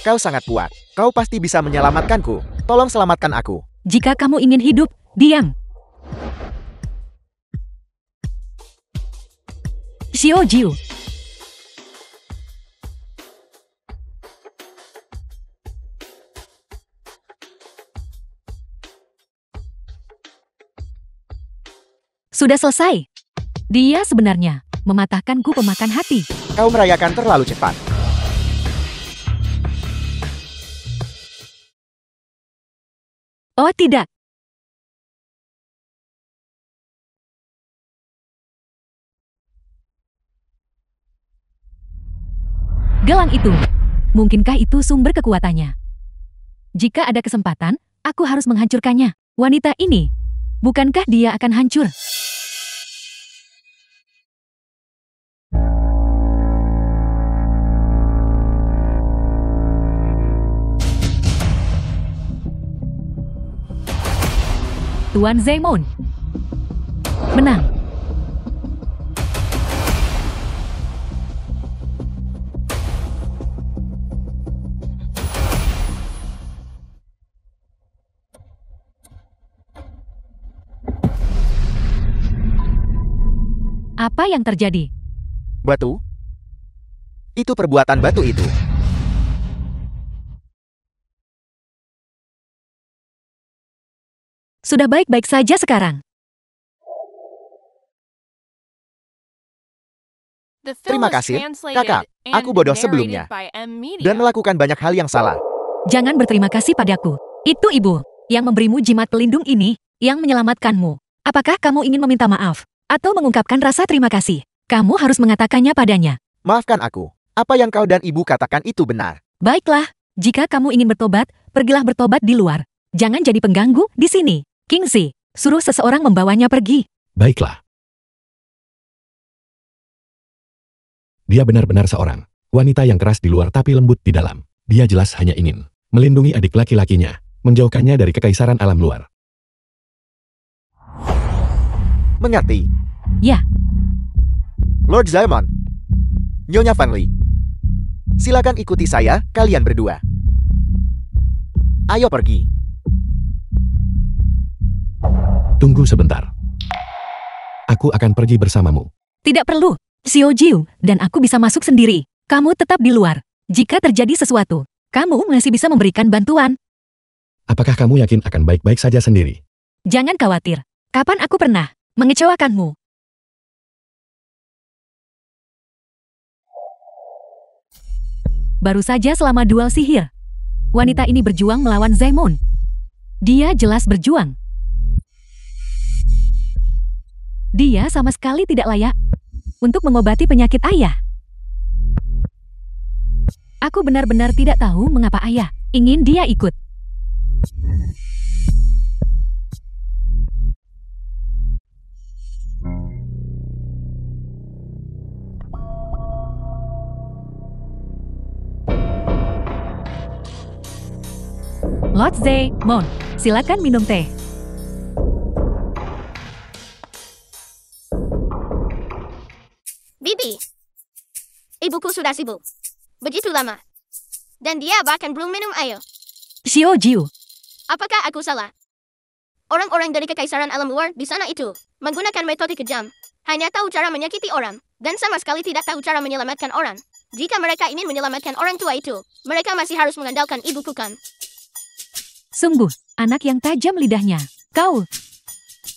kau sangat kuat. Kau pasti bisa menyelamatkanku. Tolong selamatkan aku. Jika kamu ingin hidup, diam. Xiao Jiu. Sudah selesai. Dia sebenarnya mematahkan gu pemakan hati. Kau merayakan terlalu cepat. Oh tidak. Gelang itu. Mungkinkah itu sumber kekuatannya? Jika ada kesempatan, aku harus menghancurkannya. Wanita ini, bukankah dia akan hancur? Tuan Zaemon menang. Apa yang terjadi? Batu? Itu perbuatan batu itu. Sudah baik-baik saja sekarang. The film Terima was kasih, translated Kakak. and Aku bodoh narrated sebelumnya. by M Media. Dan melakukan banyak hal yang salah. Jangan berterima kasih padaku. Itu ibu yang memberimu jimat pelindung ini, yang menyelamatkanmu. Apakah kamu ingin meminta maaf atau mengungkapkan rasa terima kasih? Kamu harus mengatakannya padanya. Maafkan aku. Apa yang kau dan ibu katakan itu benar. Baiklah, jika kamu ingin bertobat, pergilah bertobat di luar. Jangan jadi pengganggu di sini. Kingsley, suruh seseorang membawanya pergi. Baiklah. Dia benar-benar seorang wanita yang keras di luar tapi lembut di dalam. Dia jelas hanya ingin melindungi adik laki-lakinya, menjauhkannya dari kekaisaran alam luar. Mengerti? Ya, Lord Zaemon. Nyonya Fangli. Silakan ikuti saya, kalian berdua. Ayo pergi. Tunggu sebentar. Aku akan pergi bersamamu. tidak perlu. Xiao Jiu dan aku bisa masuk sendiri. Kamu tetap di luar. Jika terjadi sesuatu, kamu masih bisa memberikan bantuan. Apakah kamu yakin akan baik-baik saja sendiri? Jangan khawatir. Kapan aku pernah mengecewakanmu? Baru saja selama duel sihir, wanita ini berjuang melawan Zaemon. Dia jelas berjuang. Dia sama sekali tidak layak untuk mengobati penyakit ayah. Aku benar-benar tidak tahu mengapa ayah ingin dia ikut. Lord Zaemon, silakan minum teh. Bibi, ibuku sudah sibuk. Begitu lama. Dan dia bahkan belum minum air. Xiao Jiu, Apakah aku salah? Orang-orang dari kekaisaran alam luar di sana itu menggunakan metode kejam. Hanya tahu cara menyakiti orang, dan sama sekali tidak tahu cara menyelamatkan orang. Jika mereka ingin menyelamatkan orang tua itu, mereka masih harus mengandalkan ibuku kan? sungguh, anak yang tajam lidahnya. Kau,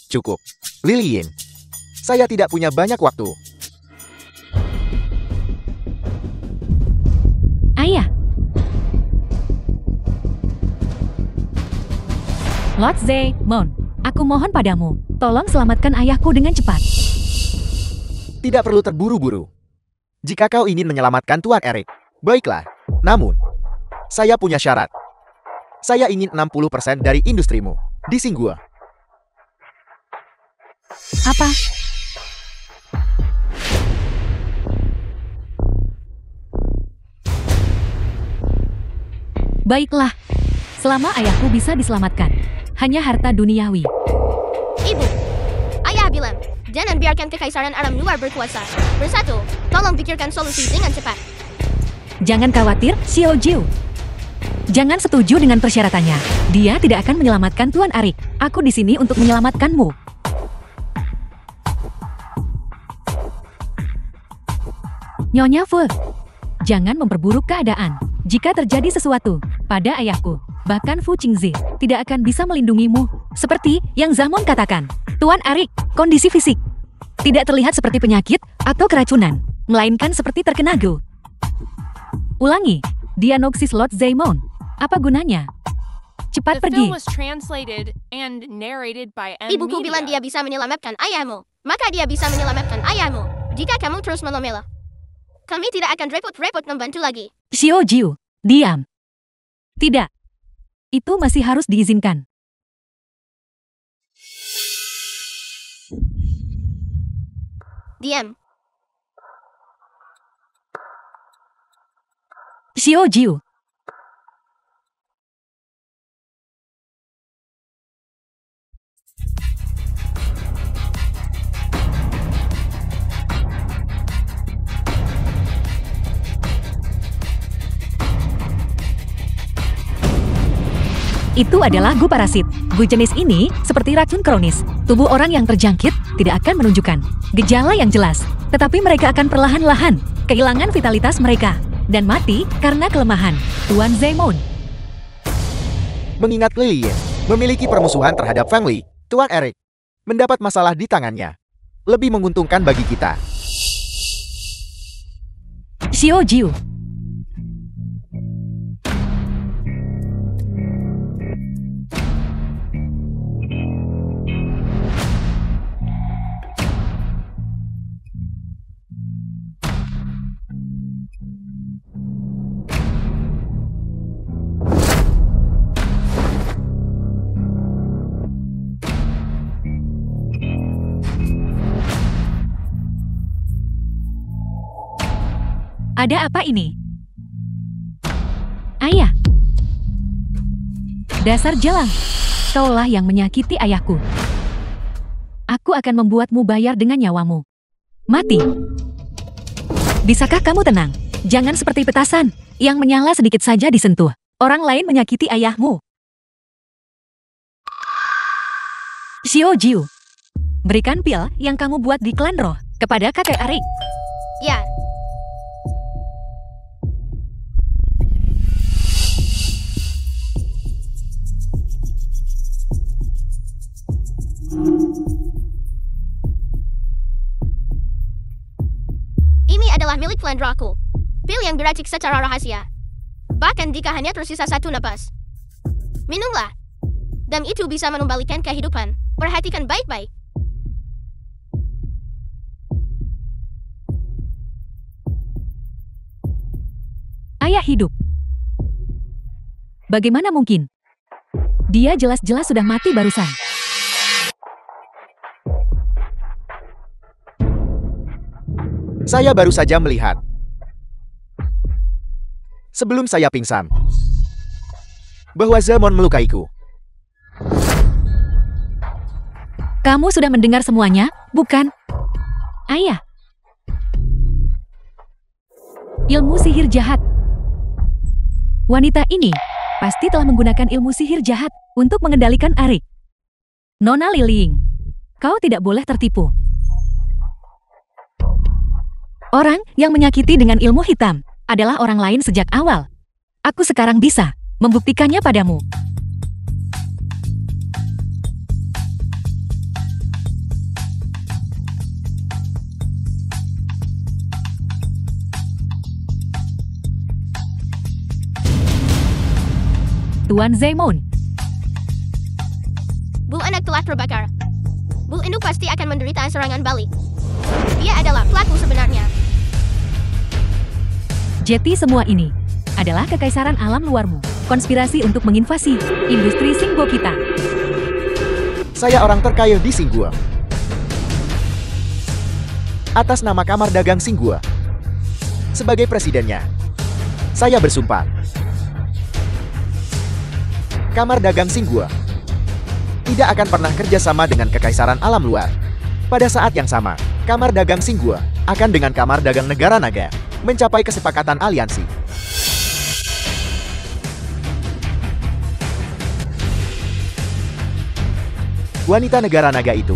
Cukup. Lilien. Saya tidak punya banyak waktu. ayah. Lord Zaemon, aku mohon padamu, tolong selamatkan ayahku dengan cepat. Tidak perlu terburu-buru. Jika kau ingin menyelamatkan Tuan Erik, baiklah. Namun, saya punya syarat. Saya ingin 60% dari industrimu di Singgua. Apa? Baiklah, selama ayahku bisa diselamatkan, hanya harta duniawi. Ibu, ayah bilang, jangan biarkan kekaisaran alam luar berkuasa. Bersatu, tolong pikirkan solusi dengan cepat. Jangan khawatir, Xiao Jiu. Jangan setuju dengan persyaratannya. Dia tidak akan menyelamatkan Tuan Arik. Aku di sini untuk menyelamatkanmu. Nyonya Fu, jangan memperburuk keadaan. Jika terjadi sesuatu pada ayahku, bahkan Fu Qingzi tidak akan bisa melindungimu. Seperti yang Zaemon katakan, Tuan Arik, kondisi fisik tidak terlihat seperti penyakit atau keracunan, melainkan seperti terkena go. Ulangi, diagnosis Lord Zaemon. Apa gunanya? Cepat The pergi. film was translated and narrated by M. Ibuku bilang dia bisa menyelamatkan ayahmu. Maka dia bisa menyelamatkan ayahmu. Jika kamu terus melomela, kami tidak akan repot-repot membantu lagi. Xiao Jiu, diam. Tidak. Itu masih harus diizinkan. Diam. Xiao Jiu. Itu adalah gu parasit. Gu jenis ini seperti racun kronis. Tubuh orang yang terjangkit tidak akan menunjukkan gejala yang jelas, tetapi mereka akan perlahan-lahan kehilangan vitalitas mereka dan mati karena kelemahan. Tuan Zaemon, Mengingat Lilien memiliki permusuhan terhadap Fangli, Tuan Erik mendapat masalah di tangannya. Lebih menguntungkan bagi kita. Xiao Jiu. Ada apa ini? Ayah, Dasar jalang. Kaulah yang menyakiti ayahku. Aku akan membuatmu bayar dengan nyawamu. Mati. Bisakah kamu tenang? Jangan seperti petasan, yang menyala sedikit saja disentuh. Orang lain menyakiti ayahmu. Xiao Jiu. Berikan pil yang kamu buat di klan roh kepada kakek Arik. Ya, ini adalah milik klan rohku. Pil yang diracik secara rahasia. Bahkan jika hanya tersisa satu napas. Minumlah. Dan itu bisa mengembalikan kehidupan. Perhatikan baik-baik. Ayah hidup. Bagaimana mungkin? Dia jelas-jelas sudah mati barusan. Saya baru saja melihat. Sebelum saya pingsan. Bahwa Zemon melukaiku. Kamu sudah mendengar semuanya, bukan? Ayah. Ilmu sihir jahat. Wanita ini pasti telah menggunakan ilmu sihir jahat untuk mengendalikan Arik. Nona Liling, kau tidak boleh tertipu. Orang yang menyakiti dengan ilmu hitam adalah orang lain sejak awal. Aku sekarang bisa membuktikannya padamu. Tuan Zemon. Bu anak telah terbakar. Bu induk pasti akan menderita serangan balik. Dia adalah pelaku sebenarnya. Jadi semua ini adalah kekaisaran alam luarmu. Konspirasi untuk menginvasi industri Singbo kita. Saya orang terkaya di Singgua. Atas nama Kamar Dagang Singgua. Sebagai presidennya, saya bersumpah. Kamar Dagang Singgua tidak akan pernah kerjasama dengan kekaisaran alam luar. Pada saat yang sama, Kamar Dagang Singgua akan dengan Kamar Dagang Negara Naga mencapai kesepakatan aliansi. Wanita negara naga itu,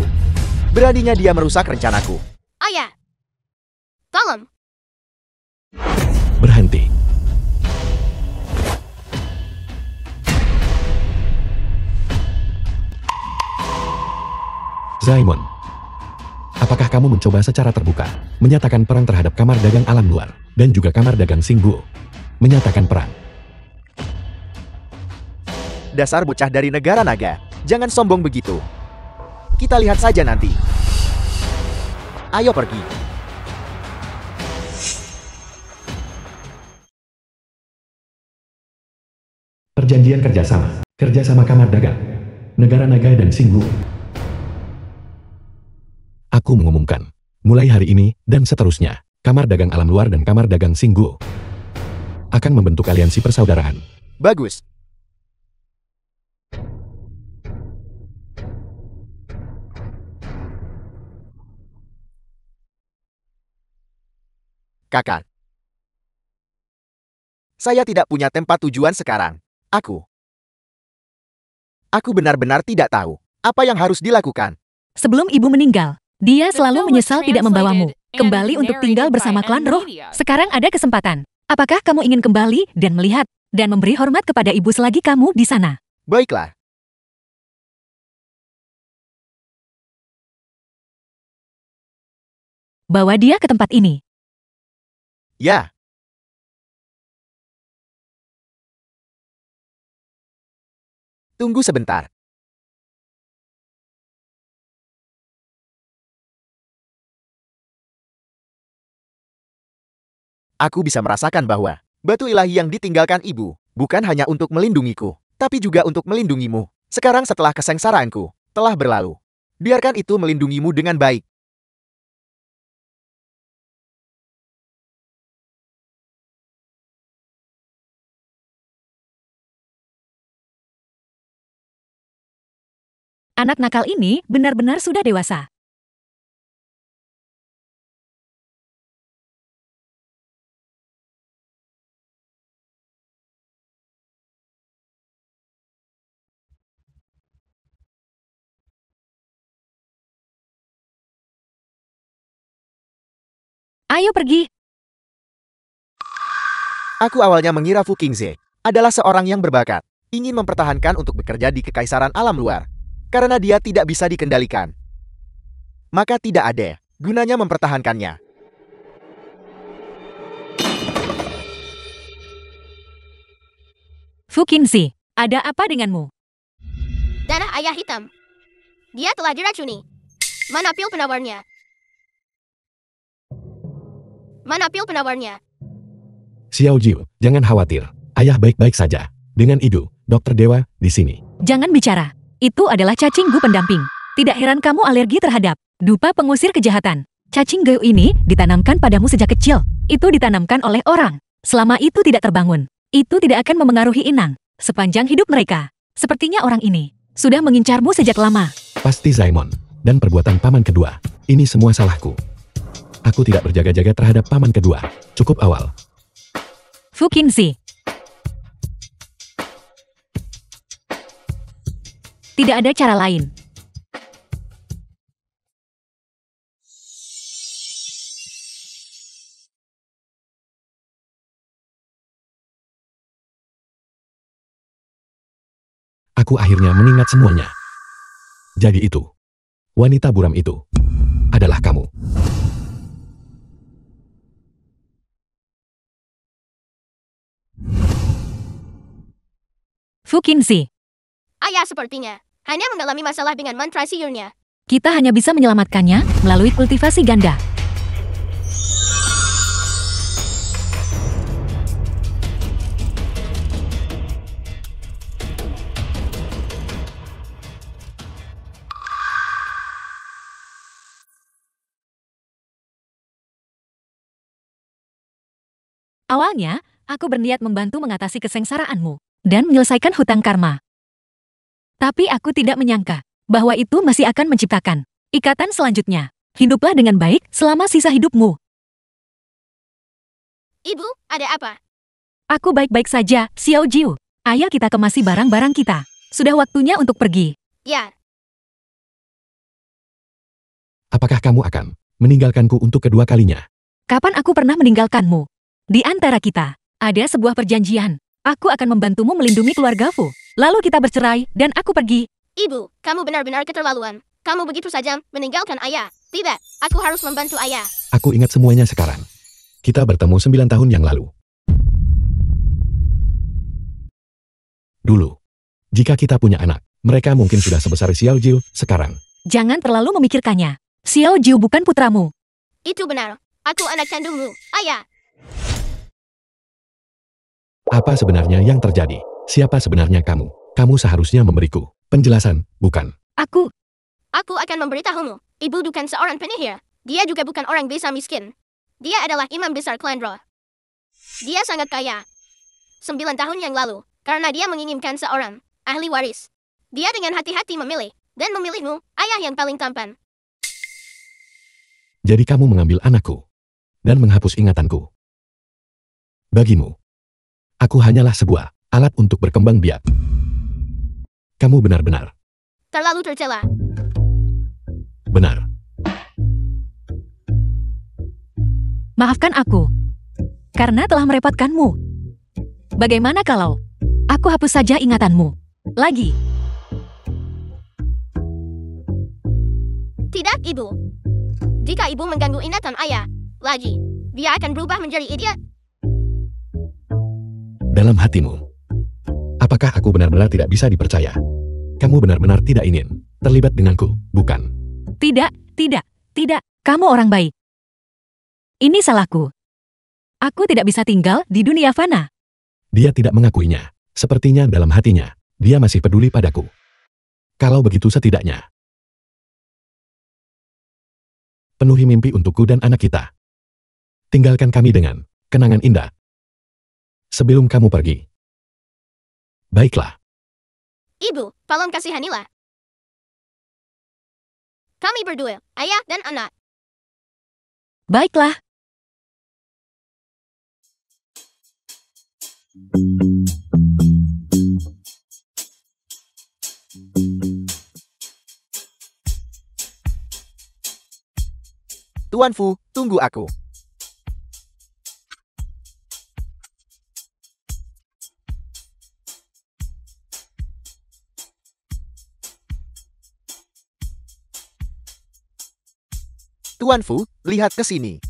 beraninya dia merusak rencanaku. Ayah. Tolong. Berhenti. Zaimon, apakah kamu mencoba secara terbuka menyatakan perang terhadap Kamar Dagang Alam Luar dan juga Kamar Dagang Singguo? Menyatakan perang. Dasar bocah dari negara naga, jangan sombong begitu. Kita lihat saja nanti. Ayo pergi. Perjanjian kerjasama Kamar Dagang, Negara Naga dan Singguo. Aku mengumumkan, mulai hari ini dan seterusnya, Kamar Dagang Alam Luar dan Kamar Dagang Singguo akan membentuk aliansi persaudaraan. Bagus. Kakak. Saya tidak punya tempat tujuan sekarang. Aku benar-benar tidak tahu apa yang harus dilakukan. Sebelum ibu meninggal, dia The selalu film was menyesal tidak membawamu translated kembali and untuk tinggal narrated bersama by klan roh. N-Media. Sekarang ada kesempatan. Apakah kamu ingin kembali dan melihat dan memberi hormat kepada ibu selagi kamu di sana? Baiklah. Bawa dia ke tempat ini. Ya. Tunggu sebentar. Aku bisa merasakan bahwa batu ilahi yang ditinggalkan ibu bukan hanya untuk melindungiku, tapi juga untuk melindungimu. Sekarang setelah kesengsaraanku telah berlalu, biarkan itu melindungimu dengan baik. Anak nakal ini benar-benar sudah dewasa. Ayo pergi. Aku awalnya mengira Fu Qingze adalah seorang yang berbakat, ingin mempertahankan untuk bekerja di kekaisaran alam luar. Karena dia tidak bisa dikendalikan, maka tidak ada gunanya mempertahankannya. Fu Qingze, ada apa denganmu? Darah ayah hitam. Dia telah diracuni. Mana pil penawarnya? Mana pil penawarnya? Xiao Jiu, jangan khawatir. Ayah baik-baik saja. Dengan Idu, Dokter Dewa, di sini. Jangan bicara. Itu adalah cacing gu pendamping. Tidak heran kamu alergi terhadap dupa pengusir kejahatan. Cacing gu ini ditanamkan padamu sejak kecil. Itu ditanamkan oleh orang. Selama itu tidak terbangun, itu tidak akan memengaruhi Inang sepanjang hidup mereka. Sepertinya orang ini sudah mengincarmu sejak lama. Pasti Zaimon. Dan perbuatan paman kedua. Ini semua salahku. Aku tidak berjaga-jaga terhadap paman kedua. Cukup awal. Fu Qingze. Tidak ada cara lain. Aku akhirnya mengingat semuanya. Jadi itu. Wanita buram itu adalah kamu. Fu Qingze, Ayah sepertinya hanya mengalami masalah dengan mantra sihirnya. kita hanya bisa menyelamatkannya melalui kultivasi ganda. Awalnya, aku berniat membantu mengatasi kesengsaraanmu dan menyelesaikan hutang karma. Tapi aku tidak menyangka bahwa itu masih akan menciptakan ikatan selanjutnya. Hiduplah dengan baik selama sisa hidupmu. Ibu, ada apa? Aku baik-baik saja, Xiao Jiu. Ayo kita kemasi barang-barang kita. Sudah waktunya untuk pergi. Ya, Apakah kamu akan meninggalkanku untuk kedua kalinya? Kapan aku pernah meninggalkanmu? Di antara kita, ada sebuah perjanjian. Aku akan membantumu melindungi keluarga Fu. Lalu kita bercerai, dan aku pergi. ibu, kamu benar-benar keterlaluan. Kamu begitu saja meninggalkan ayah. Tidak, aku harus membantu ayah. Aku ingat semuanya sekarang. Kita bertemu 9 tahun yang lalu. Dulu, jika kita punya anak, mereka mungkin sudah sebesar Xiao Jiu sekarang. Jangan terlalu memikirkannya. Xiao Jiu bukan putramu. Itu benar. Aku anak kandungmu, ayah. Apa sebenarnya yang terjadi? Siapa sebenarnya kamu? Kamu seharusnya memberiku penjelasan, bukan? Aku Aku akan memberitahumu. Ibu bukan seorang penyihir. Dia juga bukan orang desa miskin. Dia adalah imam besar klan Roh. Dia sangat kaya. 9 tahun yang lalu, karena dia menginginkan seorang ahli waris. Dia dengan hati-hati memilih, dan memilihmu, ayah yang paling tampan. Jadi kamu mengambil anakku dan menghapus ingatanku. Bagimu, aku hanyalah sebuah alat untuk berkembang biak. Kamu benar-benar Terlalu tercela. benar. maafkan aku. Karena telah merepotkanmu. Bagaimana kalau aku hapus saja ingatanmu? Lagi. Tidak, ibu. Jika ibu mengganggu ingatan ayah, lagi, dia akan berubah menjadi idiot. Dalam hatimu, apakah aku benar-benar tidak bisa dipercaya? Kamu benar-benar tidak ingin terlibat denganku, bukan? Tidak, tidak, tidak. Kamu orang baik. Ini salahku. Aku tidak bisa tinggal di dunia fana. Dia tidak mengakuinya. Sepertinya dalam hatinya, dia masih peduli padaku. Kalau begitu setidaknya, penuhi mimpi untukku dan anak kita. Tinggalkan kami dengan kenangan indah. Sebelum kamu pergi. Baiklah. Ibu, tolong kasihanilah. Kami berdua, ayah dan anak. Baiklah. Tuan Fu, tunggu aku. Tuan Fu, lihat ke sini.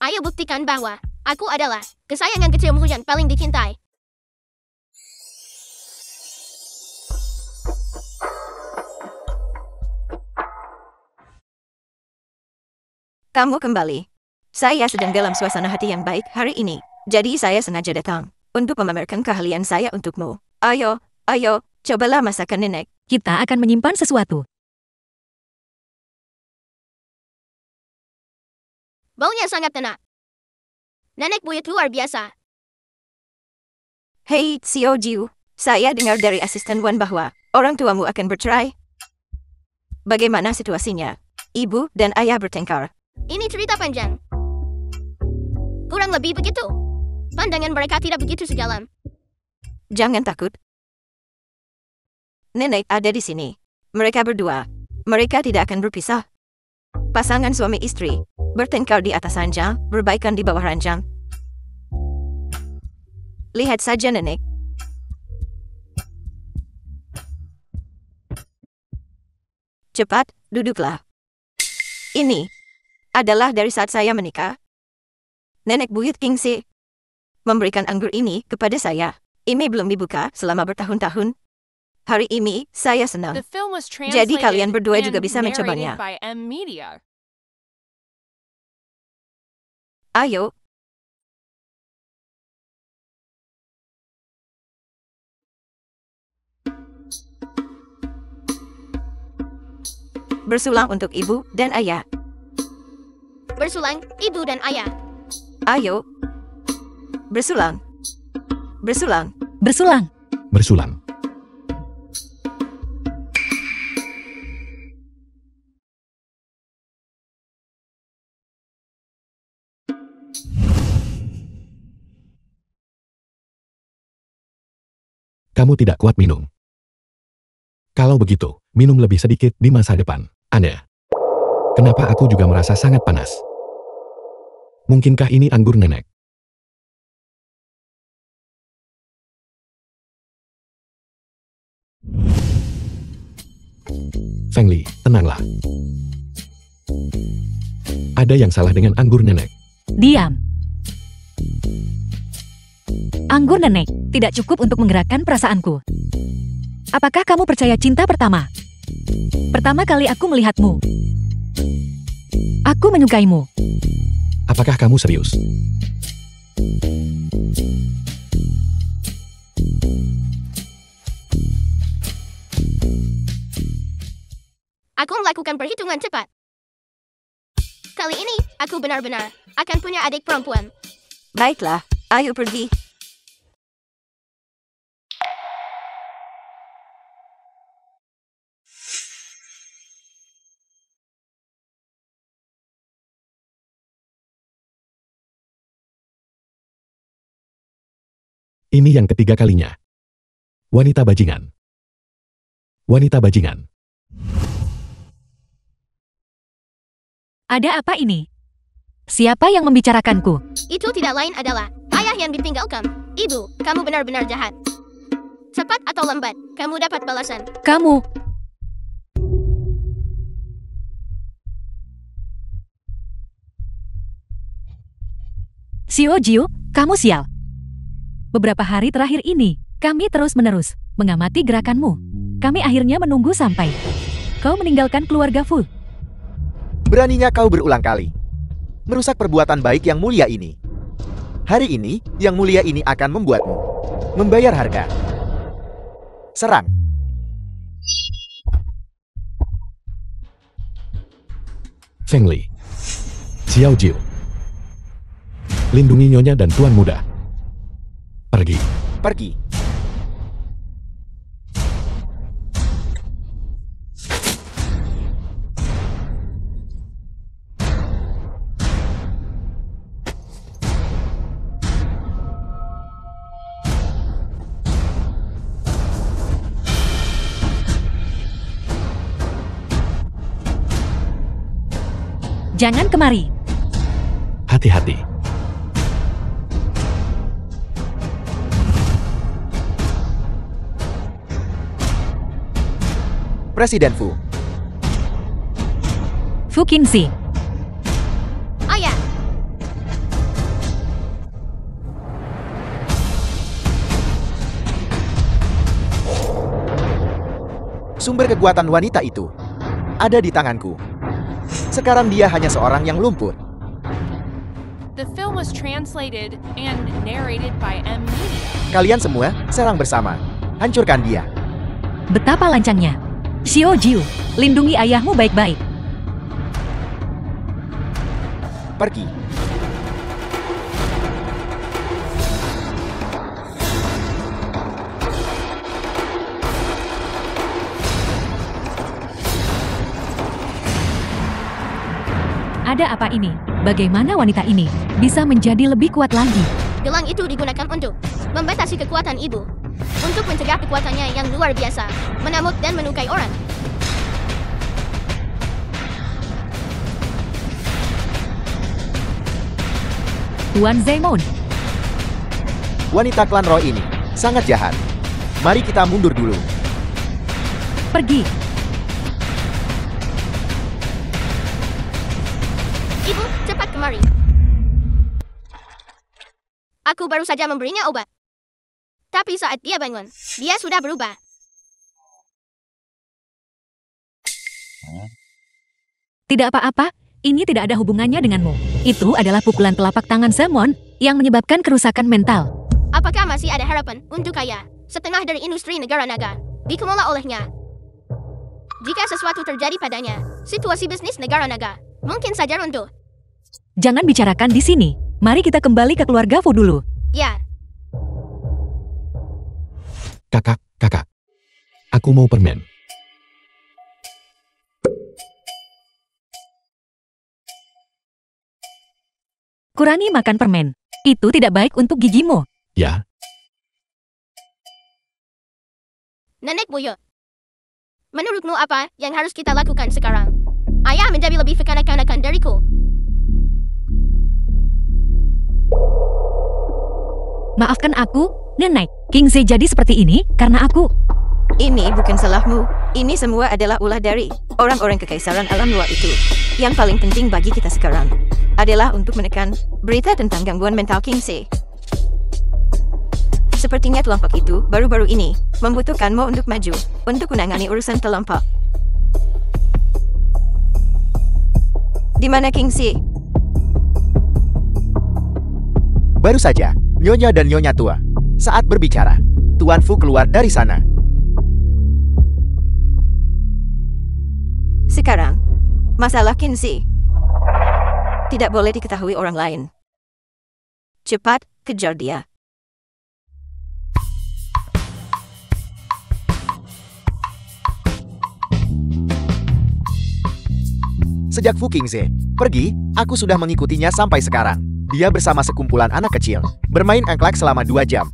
Ayo buktikan bahwa aku adalah kesayangan kecilmu yang paling dicintai. Kamu kembali. Saya sedang dalam suasana hati yang baik hari ini. Jadi saya sengaja datang untuk memamerkan keahlian saya untukmu. Ayo, cobalah masakan nenek. Kita akan menyimpan sesuatu. Baunya sangat enak. Nenek buyut luar biasa. Hei, Xiao Jiu. Saya dengar dari asisten Wan bahwa orang tuamu akan bercerai. Bagaimana situasinya? Ibu dan ayah bertengkar. Ini cerita panjang. Kurang lebih begitu. Pandangan mereka tidak begitu sejalan. Jangan takut. Nenek ada di sini. Mereka berdua. Mereka tidak akan berpisah. Pasangan suami istri. Bertengkar di atas ranjang, berbaikan di bawah ranjang. Lihat saja nenek. Cepat, duduklah. Ini adalah dari saat saya menikah. Nenek buyut Kingse memberikan anggur ini kepada saya. Ini belum dibuka selama bertahun-tahun. Hari ini saya senang. The film was Jadi translated kalian berdua juga and bisa narrated mencobanya. by M Media. Ayo. Bersulang untuk ibu dan ayah. Bersulang, ibu dan ayah. Ayo. Bersulang. Bersulang. Bersulang. Bersulang. Kamu tidak kuat minum. Kalau begitu, minum lebih sedikit di masa depan. Aneh. Kenapa aku juga merasa sangat panas? Mungkinkah ini anggur nenek? Feng Li, tenanglah. Ada yang salah dengan anggur nenek. Diam. Anggur nenek tidak cukup untuk menggerakkan perasaanku. Apakah kamu percaya cinta pertama? Pertama kali aku melihatmu. Aku menyukaimu. Apakah kamu serius? Aku melakukan perhitungan cepat. Kali ini, aku benar-benar akan punya adik perempuan. Baiklah, ayo pergi. Ini yang ketiga kalinya. Wanita bajingan. Wanita bajingan. Ada apa ini? Siapa yang membicarakanku? Itu tidak lain adalah ayah yang ditinggalkan. Ibu, kamu benar-benar jahat. Cepat atau lambat, kamu dapat balasan. Kamu. Xiao Jiu, kamu sial. Beberapa hari terakhir ini, kami terus-menerus mengamati gerakanmu. Kami akhirnya menunggu sampai kau meninggalkan keluarga Fu. Beraninya kau berulang kali merusak perbuatan baik yang mulia ini. Hari ini, yang mulia ini akan membuatmu membayar harga. Serang. Feng Li. Xiao Jiu. Lindungi nyonya dan tuan muda. Pergi. Pergi. Jangan kemari. Hati-hati. Presiden Fu. Fu Qingzi. Ayah, Sumber kekuatan wanita itu ada di tanganku. Sekarang dia hanya seorang yang lumpuh. The film was translated and narrated by M. Media. Kalian semua serang bersama. Hancurkan dia. Betapa lancangnya. Xiao Jiu, lindungi ayahmu baik-baik. Pergi. Ada apa ini? Bagaimana wanita ini bisa menjadi lebih kuat lagi? gelang itu digunakan untuk membatasi kekuatan ibu. Untuk mencegah kekuatannya yang luar biasa, menamuk dan melukai orang. Tuan Zemon, Wanita klan Roy ini sangat jahat. Mari kita mundur dulu. pergi. Ibu, cepat kemari. Aku baru saja memberinya obat. Tapi saat dia bangun, dia sudah berubah. Tidak apa-apa, ini tidak ada hubungannya denganmu. Itu adalah pukulan telapak tangan Zemon yang menyebabkan kerusakan mental. Apakah masih ada harapan untuk kaya? Setengah dari industri negara naga dikelola olehnya. Jika sesuatu terjadi padanya, situasi bisnis negara naga mungkin saja runtuh. Jangan bicarakan di sini. Mari kita kembali ke keluarga Fu dulu. Ya, Kakak. Aku mau permen. Kurangi makan permen. Itu tidak baik untuk gigimu. Ya, Nenek Buyut. Menurutmu apa yang harus kita lakukan sekarang? Ayah menjadi lebih kekanak-kanakan dariku. Maafkan aku, Nenek. Qingzi jadi seperti ini karena aku. Ini bukan salahmu. Ini semua adalah ulah dari orang-orang kekaisaran alam luar itu. Yang paling penting bagi kita sekarang adalah untuk menekan berita tentang gangguan mental Qingzi. Sepertinya kelompok itu baru-baru ini membutuhkanmu untuk maju untuk menangani urusan kelompok. Di mana Qingzi? Baru saja, Nyonya dan Nyonya tua saat berbicara. Tuan Fu keluar dari sana. Sekarang, masalah Qingzi tidak boleh diketahui orang lain. Cepat, kejar dia. Sejak Fu Qingzi pergi, aku sudah mengikutinya sampai sekarang. Dia bersama sekumpulan anak kecil, bermain angklak selama 2 jam.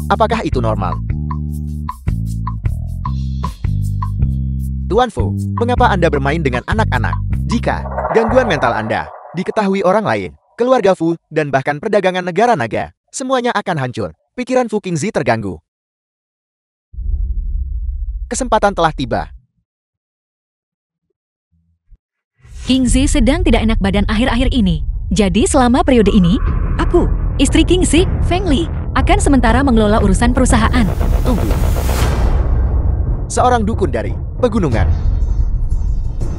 Apakah itu normal? Tuan Fu, mengapa Anda bermain dengan anak-anak? Jika gangguan mental Anda diketahui orang lain, keluarga Fu, dan bahkan perdagangan negara naga, semuanya akan hancur. Pikiran Fu Qingzi terganggu. Kesempatan telah tiba. Qingzi sedang tidak enak badan akhir-akhir ini. Jadi selama periode ini, aku, istri Qingzi, Feng Li, akan sementara mengelola urusan perusahaan. Tunggu. Seorang dukun dari pegunungan.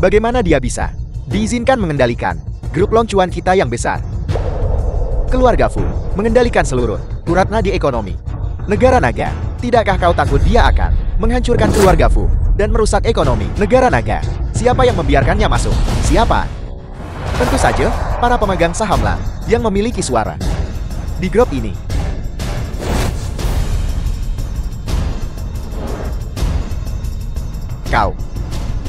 Bagaimana dia bisa diizinkan mengendalikan grup loncuan kita yang besar? Keluarga Fu mengendalikan seluruh urat nadi ekonomi negara naga. Tidakkah kau takut dia akan menghancurkan keluarga Fu dan merusak ekonomi negara naga? Siapa yang membiarkannya masuk? Siapa? Tentu saja, para pemegang sahamlah yang memiliki suara di grup ini. Kau,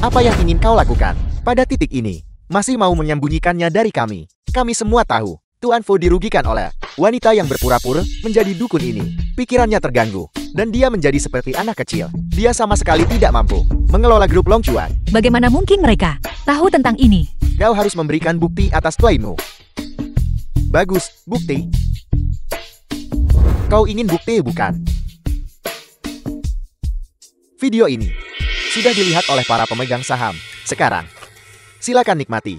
apa yang ingin kau lakukan pada titik ini? Masih mau menyembunyikannya dari kami? Kami semua tahu, Tuan Fu dirugikan oleh Wanita yang berpura-pura menjadi dukun ini, pikirannya terganggu, dan dia menjadi seperti anak kecil. Dia sama sekali tidak mampu mengelola grup Long Chuan. Bagaimana mungkin mereka tahu tentang ini? Kau harus memberikan bukti atas klaimmu. Bagus, bukti. Kau ingin bukti, bukan? Video ini sudah dilihat oleh para pemegang saham. Sekarang, silakan nikmati.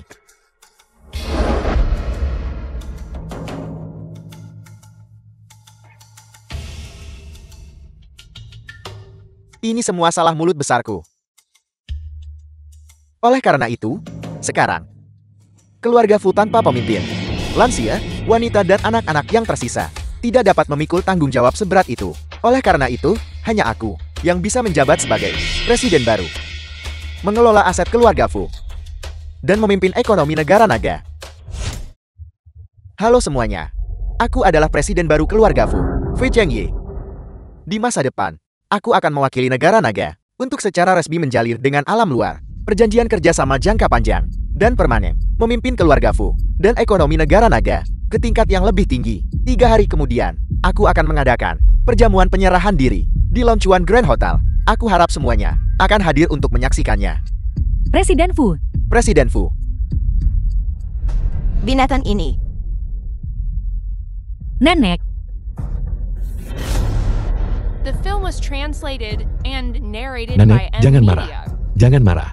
Ini semua salah mulut besarku. Oleh karena itu, sekarang, keluarga Fu tanpa pemimpin, lansia, wanita dan anak-anak yang tersisa, tidak dapat memikul tanggung jawab seberat itu. Oleh karena itu, hanya aku yang bisa menjabat sebagai presiden baru, mengelola aset keluarga Fu, dan memimpin ekonomi negara naga. Halo semuanya, aku adalah presiden baru keluarga Fu, Fei Chengye. Di masa depan, aku akan mewakili negara naga untuk secara resmi menjalir dengan alam luar perjanjian kerjasama jangka panjang dan permanen, memimpin keluarga Fu dan ekonomi negara naga ke tingkat yang lebih tinggi. 3 hari kemudian, aku akan mengadakan perjamuan penyerahan diri di Long Chuan Grand Hotel. Aku harap semuanya akan hadir untuk menyaksikannya. Presiden Fu. Presiden Fu. Binatang ini. Nenek, The film was translated and narrated Nenek, by M jangan Media. marah. Jangan marah.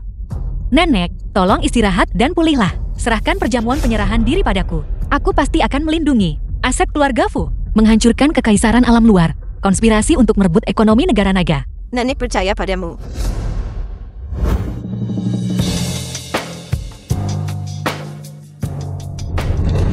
Nenek, tolong istirahat dan pulihlah. Serahkan perjamuan penyerahan diri padaku. Aku pasti akan melindungi aset keluarga Fu, menghancurkan kekaisaran alam luar, konspirasi untuk merebut ekonomi negara naga. Nenek percaya padamu.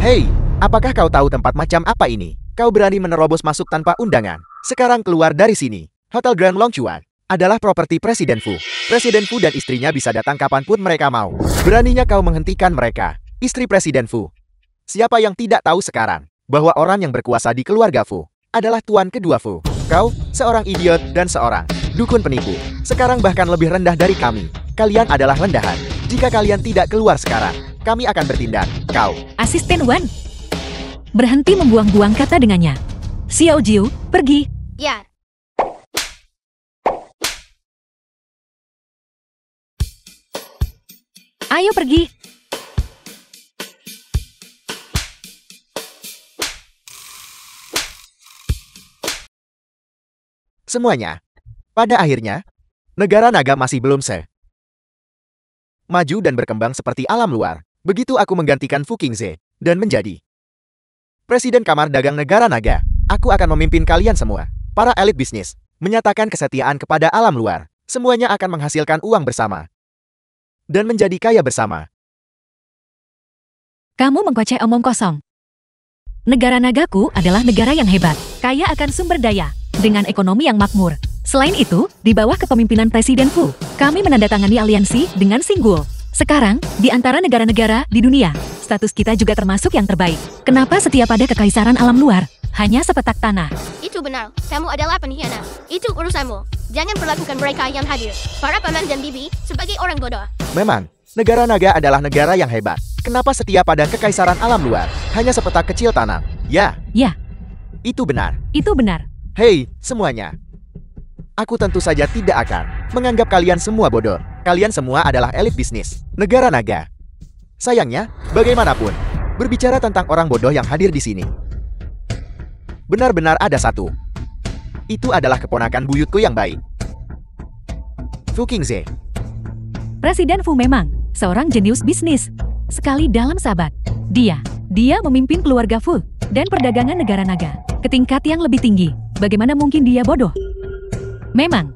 Hei, apakah kau tahu tempat macam apa ini? Kau berani menerobos masuk tanpa undangan. Sekarang keluar dari sini. Hotel Grand Long Chuan adalah properti Presiden Fu. Presiden Fu dan istrinya bisa datang kapanpun mereka mau. Beraninya kau menghentikan mereka, istri Presiden Fu. Siapa yang tidak tahu sekarang bahwa orang yang berkuasa di keluarga Fu adalah tuan kedua Fu? Kau, seorang idiot dan seorang dukun penipu. Sekarang bahkan lebih rendah dari kami. Kalian adalah rendahan. Jika kalian tidak keluar sekarang, kami akan bertindak. Kau. Asisten Wan, berhenti membuang-buang kata dengannya. Xiao Jiu, pergi. Ya, Ayo pergi. Semuanya. Pada akhirnya, negara naga masih belum maju dan berkembang seperti alam luar. Begitu aku menggantikan Fu Qingze dan menjadi Presiden Kamar Dagang Negara Naga, aku akan memimpin kalian semua, para elit bisnis, menyatakan kesetiaan kepada alam luar. Semuanya akan menghasilkan uang bersama dan menjadi kaya bersama. Kamu mengkocek omong kosong. Negara nagaku adalah negara yang hebat, kaya akan sumber daya, dengan ekonomi yang makmur. Selain itu, di bawah kepemimpinan Presiden Fu, kami menandatangani aliansi dengan Singgul. Sekarang, di antara negara-negara di dunia, status kita juga termasuk yang terbaik. Kenapa setia pada kekaisaran alam luar? Hanya sepetak tanah. itu benar. Kamu adalah pengkhianat. Itu urusanmu. Jangan perlakukan mereka yang hadir, para paman dan bibi, sebagai orang bodoh. Memang, negara naga adalah negara yang hebat. Kenapa setia pada kekaisaran alam luar? Hanya sepetak kecil tanah. Ya, Ya, itu benar. itu benar. Hei, semuanya. Aku tentu saja tidak akan menganggap kalian semua bodoh. Kalian semua adalah elit bisnis negara naga. Sayangnya, bagaimanapun, berbicara tentang orang bodoh yang hadir di sini, benar-benar ada satu. Itu adalah keponakan buyutku yang baik, Fu Qingze. Presiden Fu memang seorang jenius bisnis. Sekali dalam sahabat, dia memimpin keluarga Fu dan perdagangan negara naga ke tingkat yang lebih tinggi. Bagaimana mungkin dia bodoh? Memang.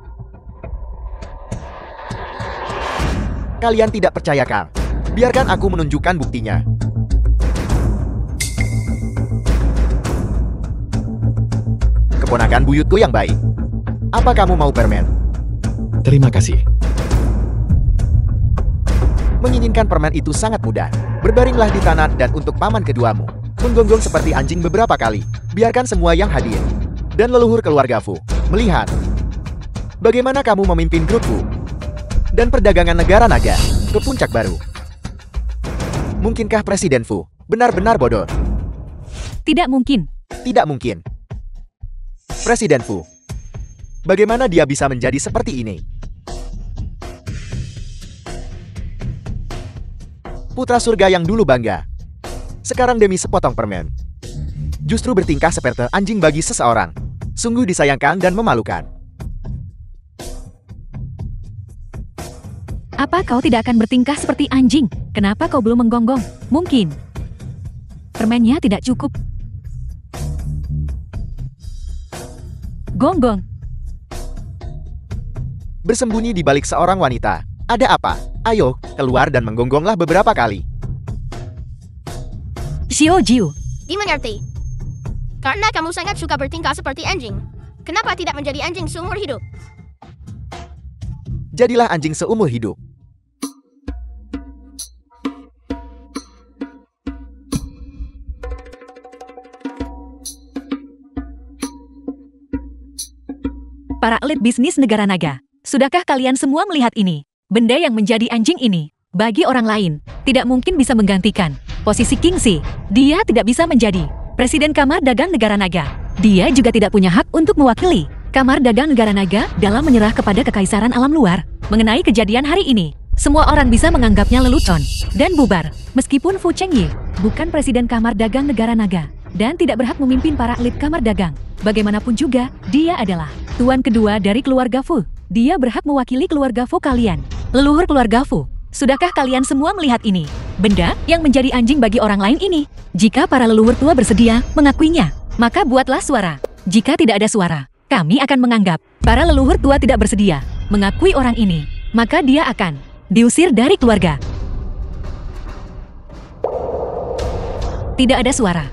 Kalian tidak percaya, Kang? Biarkan aku menunjukkan buktinya. Keponakan buyutku yang baik. Apa kamu mau permen? Terima kasih. Menginginkan permen itu sangat mudah. Berbaringlah di tanah dan untuk paman keduamu, menggonggong seperti anjing beberapa kali. Biarkan semua yang hadir dan leluhur keluarga Fu melihat bagaimana kamu memimpin grup Fu dan perdagangan negara naga ke puncak baru. Mungkinkah Presiden Fu benar-benar bodoh? Tidak mungkin. Tidak mungkin. Presiden Fu. Bagaimana dia bisa menjadi seperti ini? Putra surga yang dulu bangga, sekarang demi sepotong permen, justru bertingkah seperti anjing bagi seseorang. Sungguh disayangkan dan memalukan. Apa kau tidak akan bertingkah seperti anjing? Kenapa kau belum menggonggong? Mungkin permennya tidak cukup. Gonggong. Bersembunyi di balik seorang wanita. Ada apa? Ayo, keluar dan menggonggonglah beberapa kali. Xiao Jiu. Dimengerti. Karena kamu sangat suka bertingkah seperti anjing. Kenapa tidak menjadi anjing seumur hidup? Jadilah anjing seumur hidup. Para elit bisnis negara naga. Sudahkah kalian semua melihat ini? Benda yang menjadi anjing ini, bagi orang lain, tidak mungkin bisa menggantikan posisi Kingxi. Dia tidak bisa menjadi Presiden Kamar Dagang Negara Naga. Dia juga tidak punya hak untuk mewakili Kamar Dagang Negara Naga dalam menyerah kepada kekaisaran alam luar. Mengenai kejadian hari ini, semua orang bisa menganggapnya lelucon dan bubar. Meskipun Fu Chengyi bukan Presiden Kamar Dagang Negara Naga dan tidak berhak memimpin para elit Kamar Dagang, bagaimanapun juga, dia adalah tuan kedua dari keluarga Fu. Dia berhak mewakili keluarga Fu kalian. Leluhur keluarga Fu, sudahkah kalian semua melihat ini? Benda yang menjadi anjing bagi orang lain ini. Jika para leluhur tua bersedia mengakuinya, maka buatlah suara. Jika tidak ada suara, kami akan menganggap para leluhur tua tidak bersedia mengakui orang ini. Maka dia akan diusir dari keluarga. Tidak ada suara.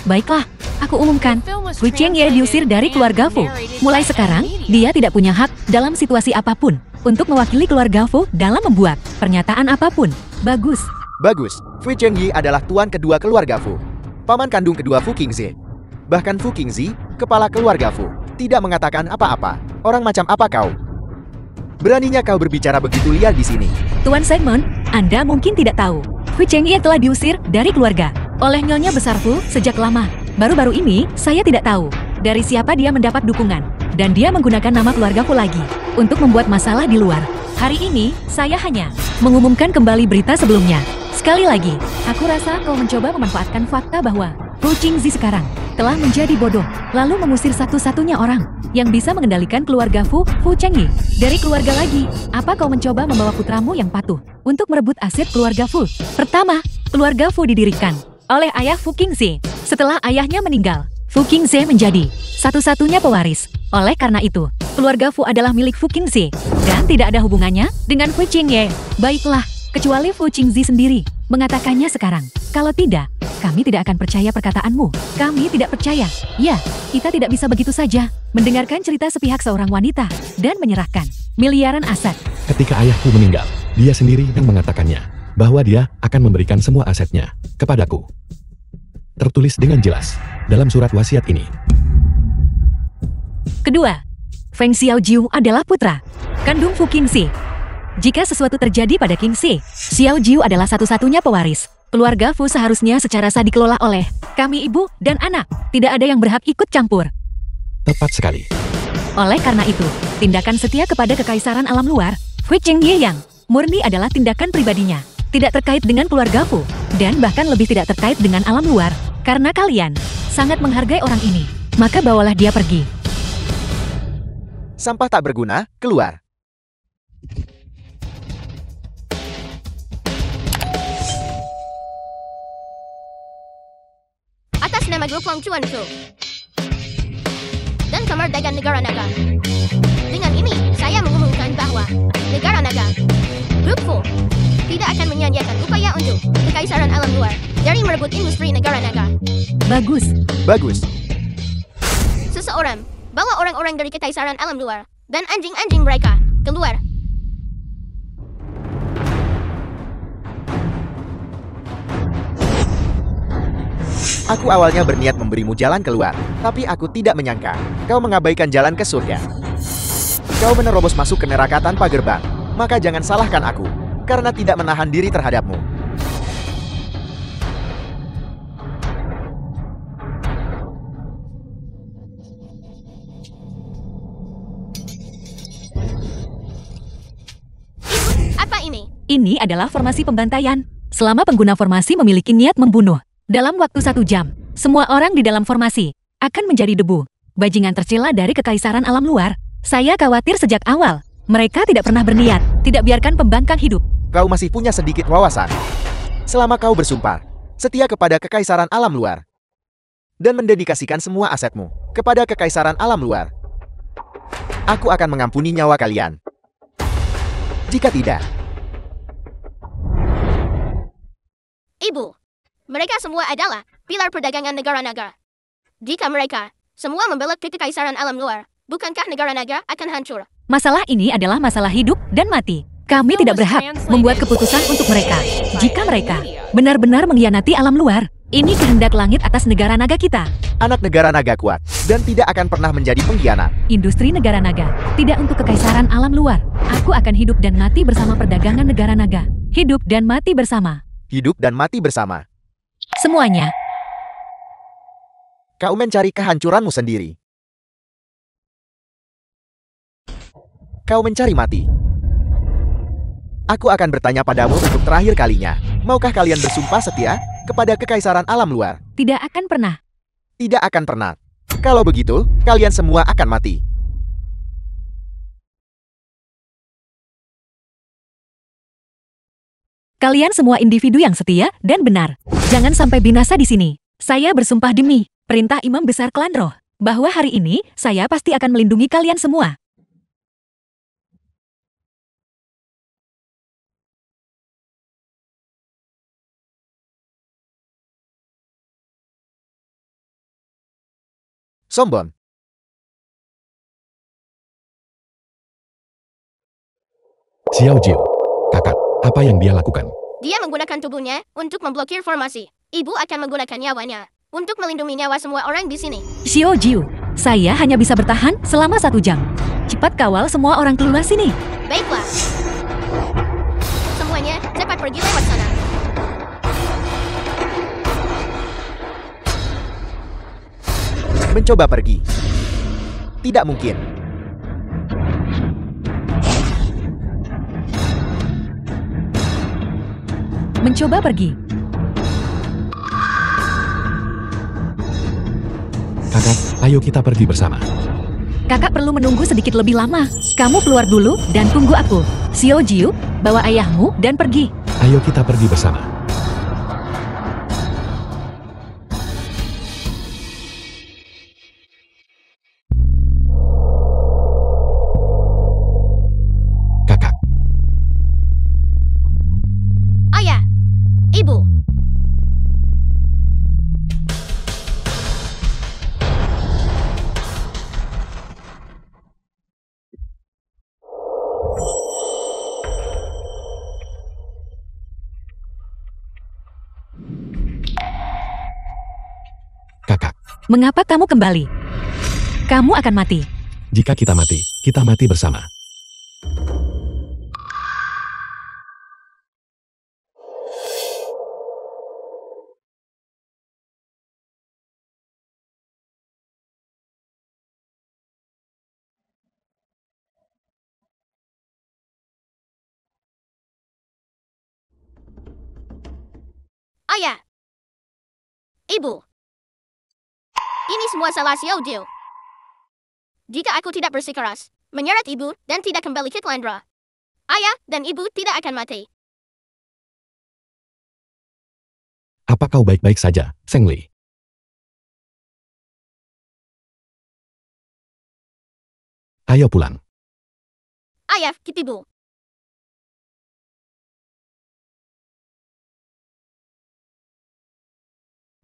Baiklah, aku umumkan. Fu Chengye diusir dari keluarga Fu. Mulai sekarang, dia tidak punya hak dalam situasi apapun untuk mewakili keluarga Fu dalam membuat pernyataan apapun. Bagus. Bagus, Fu Chengyi adalah tuan kedua keluarga Fu. Paman kandung kedua Fu Qingzi. Bahkan Fu Qingzi, kepala keluarga Fu, tidak mengatakan apa-apa. Orang macam apa kau? Beraninya kau berbicara begitu liar di sini. Tuan Simon, Anda mungkin tidak tahu. Fu Chengye telah diusir dari keluarga oleh Nyonya Besar Fu sejak lama. Baru-baru ini, saya tidak tahu dari siapa dia mendapat dukungan. Dan dia menggunakan nama keluarga Fu lagi untuk membuat masalah di luar. Hari ini, saya hanya mengumumkan kembali berita sebelumnya. Sekali lagi, aku rasa kau mencoba memanfaatkan fakta bahwa Fu Qingzi sekarang telah menjadi bodoh, lalu mengusir satu-satunya orang yang bisa mengendalikan keluarga Fu Chengyi dari keluarga lagi. Apa kau mencoba membawa putramu yang patuh untuk merebut aset keluarga Fu? Pertama, keluarga Fu didirikan oleh ayah Fu Qingzi. Setelah ayahnya meninggal, Fu Qingzi menjadi satu-satunya pewaris. Oleh karena itu, keluarga Fu adalah milik Fu Qingzi dan tidak ada hubungannya dengan Fu Chengye. Baiklah, kecuali Fu Qingzi sendiri mengatakannya sekarang. Kalau tidak, kami tidak akan percaya perkataanmu. Kami tidak percaya. Ya, kita tidak bisa begitu saja mendengarkan cerita sepihak seorang wanita dan menyerahkan miliaran aset. Ketika ayahku meninggal, dia sendiri yang mengatakannya bahwa dia akan memberikan semua asetnya kepadaku. Tertulis dengan jelas dalam surat wasiat ini. Kedua, Feng Xiaojiu adalah putra kandung Fu Qingzi. Jika sesuatu terjadi pada Qingzi, Xiaojiu adalah satu-satunya pewaris. Keluarga Fu seharusnya secara sah dikelola oleh kami ibu dan anak. Tidak ada yang berhak ikut campur. Tepat sekali. Oleh karena itu, tindakan setia kepada kekaisaran alam luar, Fu Chengye yang murni adalah tindakan pribadinya. Tidak terkait dengan keluarga Fu, dan bahkan lebih tidak terkait dengan alam luar. Karena kalian sangat menghargai orang ini, maka bawalah dia pergi. Sampah tak berguna, keluar. Atas nama grup Wang Chuan Fu dan Kamar Dagang Negara Naga. Dengan ini, saya mengumumkan bahwa Negara Naga, Grup Fu, tidak akan menyia-nyiakan upaya untuk kekaisaran alam luar dari merebut industri Negara Naga. Bagus. Bagus. Seseorang, bawa orang-orang dari kekaisaran alam luar dan anjing-anjing mereka keluar. Aku awalnya berniat memberimu jalan keluar, tapi aku tidak menyangka kau mengabaikan jalan ke surga. Kau menerobos masuk ke neraka tanpa gerbang, maka jangan salahkan aku, karena tidak menahan diri terhadapmu. Ini adalah formasi pembantaian. Selama pengguna formasi memiliki niat membunuh, dalam waktu 1 jam, semua orang di dalam formasi akan menjadi debu. Bajingan tercela dari kekaisaran alam luar. Saya khawatir sejak awal. Mereka tidak pernah berniat, tidak biarkan pembangkang hidup. Kau masih punya sedikit wawasan. Selama kau bersumpah setia kepada kekaisaran alam luar dan mendedikasikan semua asetmu kepada kekaisaran alam luar, aku akan mengampuni nyawa kalian. Jika tidak, Ibu, mereka semua adalah pilar perdagangan negara-negara. Jika mereka semua membelot ke kekaisaran alam luar, bukankah negara-negara akan hancur? Masalah ini adalah masalah hidup dan mati. Kami tidak berhak membuat keputusan untuk mereka. Jika mereka benar-benar mengkhianati alam luar, ini kehendak langit atas negara naga kita. anak negara naga kuat dan tidak akan pernah menjadi pengkhianat. Industri negara naga, tidak untuk kekaisaran alam luar. Aku akan hidup dan mati bersama perdagangan negara naga. Hidup dan mati bersama. Hidup dan mati bersama. Semuanya. Kau mencari kehancuranmu sendiri. Kau mencari mati. Aku akan bertanya padamu untuk terakhir kalinya. Maukah kalian bersumpah setia kepada kekaisaran alam luar? Tidak akan pernah. Tidak akan pernah. Kalau begitu, kalian semua akan mati. Kalian semua individu yang setia dan benar. Jangan sampai binasa di sini. Saya bersumpah demi perintah Imam Besar Klan Roh, bahwa hari ini saya pasti akan melindungi kalian semua. Sombong. Xiao Jiu. Kakak, apa yang dia lakukan? Dia menggunakan tubuhnya untuk memblokir formasi. Ibu akan menggunakan nyawanya untuk melindungi nyawa semua orang di sini. Xiao Jiu, saya hanya bisa bertahan selama 1 jam. Cepat kawal semua orang keluar sini. Baiklah. Semuanya cepat pergi lewat sana. Mencoba pergi. Tidak mungkin. Mencoba pergi. Kakak, ayo kita pergi bersama. Kakak perlu menunggu sedikit lebih lama. Kamu keluar dulu dan tunggu aku. Xiao Jiu, bawa ayahmu dan pergi. Ayo kita pergi bersama. Kakak, Ayah, Ibu. kakak, Mengapa kamu kembali? Kamu akan mati. jika kita mati bersama. Ayah. Ibu. Ini semua salah Xiao Jiu. Jika aku tidak bersikeras, menyeret ibu dan tidak kembali ke Klandra, ayah dan ibu tidak akan mati. Apa kau baik-baik saja, Seng Li? Ayo pulang. Ayah, Kitibu.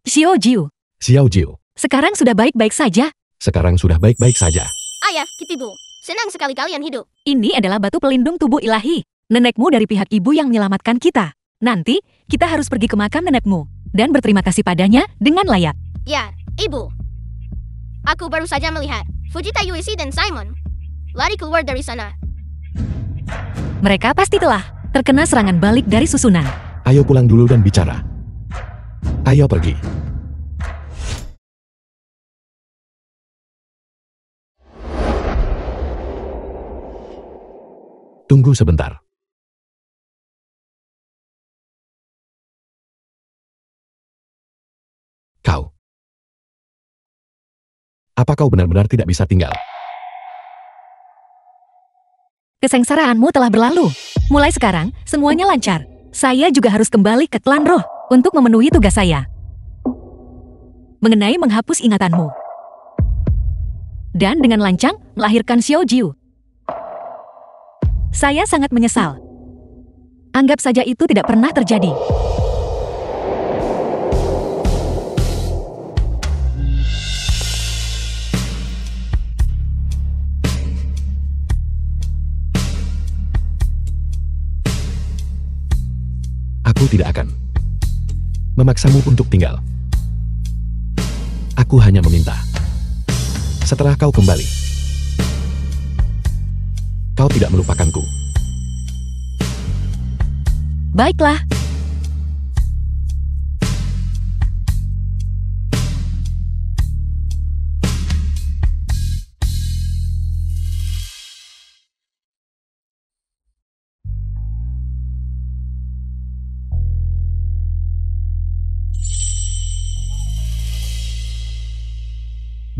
Xiao Jiu, Xiao Jiu, sekarang sudah baik-baik saja. sekarang sudah baik-baik saja. Ayah, Kitibu. Senang sekali kalian hidup. Ini adalah batu pelindung tubuh ilahi. Nenekmu dari pihak ibu yang menyelamatkan kita. Nanti, kita harus pergi ke makam nenekmu dan berterima kasih padanya dengan layak. Ya, Ibu. Aku baru saja melihat Fujita Yuishi dan Simon lari keluar dari sana. Mereka pasti telah terkena serangan balik dari susunan. Ayo pulang dulu dan bicara. Ayo pergi. Tunggu sebentar. Apa kau benar-benar tidak bisa tinggal? Kesengsaraanmu telah berlalu. Mulai sekarang, semuanya lancar. Saya juga harus kembali ke klan roh untuk memenuhi tugas saya. Mengenai menghapus ingatanmu. Dan dengan lancang, melahirkan Xiao Jiu. Saya sangat menyesal. Anggap saja itu tidak pernah terjadi. Aku tidak akan memaksamu untuk tinggal. Aku hanya meminta. Setelah kau kembali, kau tidak melupakanku. Baiklah.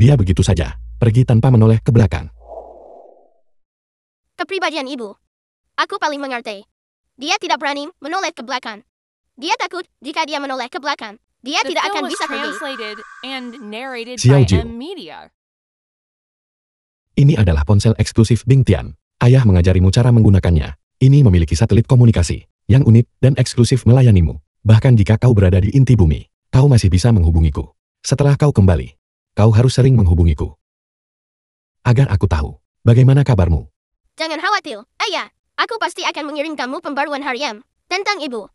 Dia begitu saja, pergi tanpa menoleh ke belakang. Kepribadian ibu. Aku paling mengerti. Dia tidak berani menoleh ke belakang. Dia takut jika dia menoleh ke belakang. Dia The tidak film akan was bisa pergi. translated and narrated Xiao by Jiu. M Media. Ini adalah ponsel eksklusif Bing Tian. Ayah mengajarimu cara menggunakannya. Ini memiliki satelit komunikasi yang unik dan eksklusif melayanimu. Bahkan jika kau berada di inti bumi, kau masih bisa menghubungiku. Setelah kau kembali, kau harus sering menghubungiku. Agar aku tahu bagaimana kabarmu. Jangan khawatir, ayah. Aku pasti akan mengirim kamu pembaruan harian tentang ibu.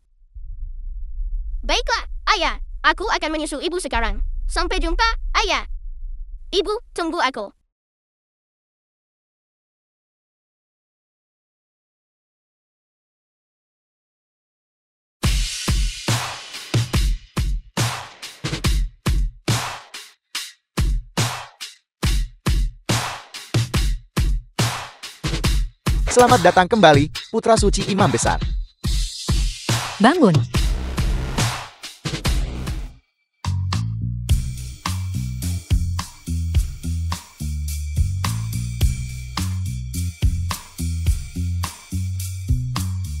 Baiklah, ayah. Aku akan menyusul ibu sekarang. Sampai jumpa, ayah. Ibu, tunggu aku. Selamat datang kembali, putra suci Imam Besar. Bangun.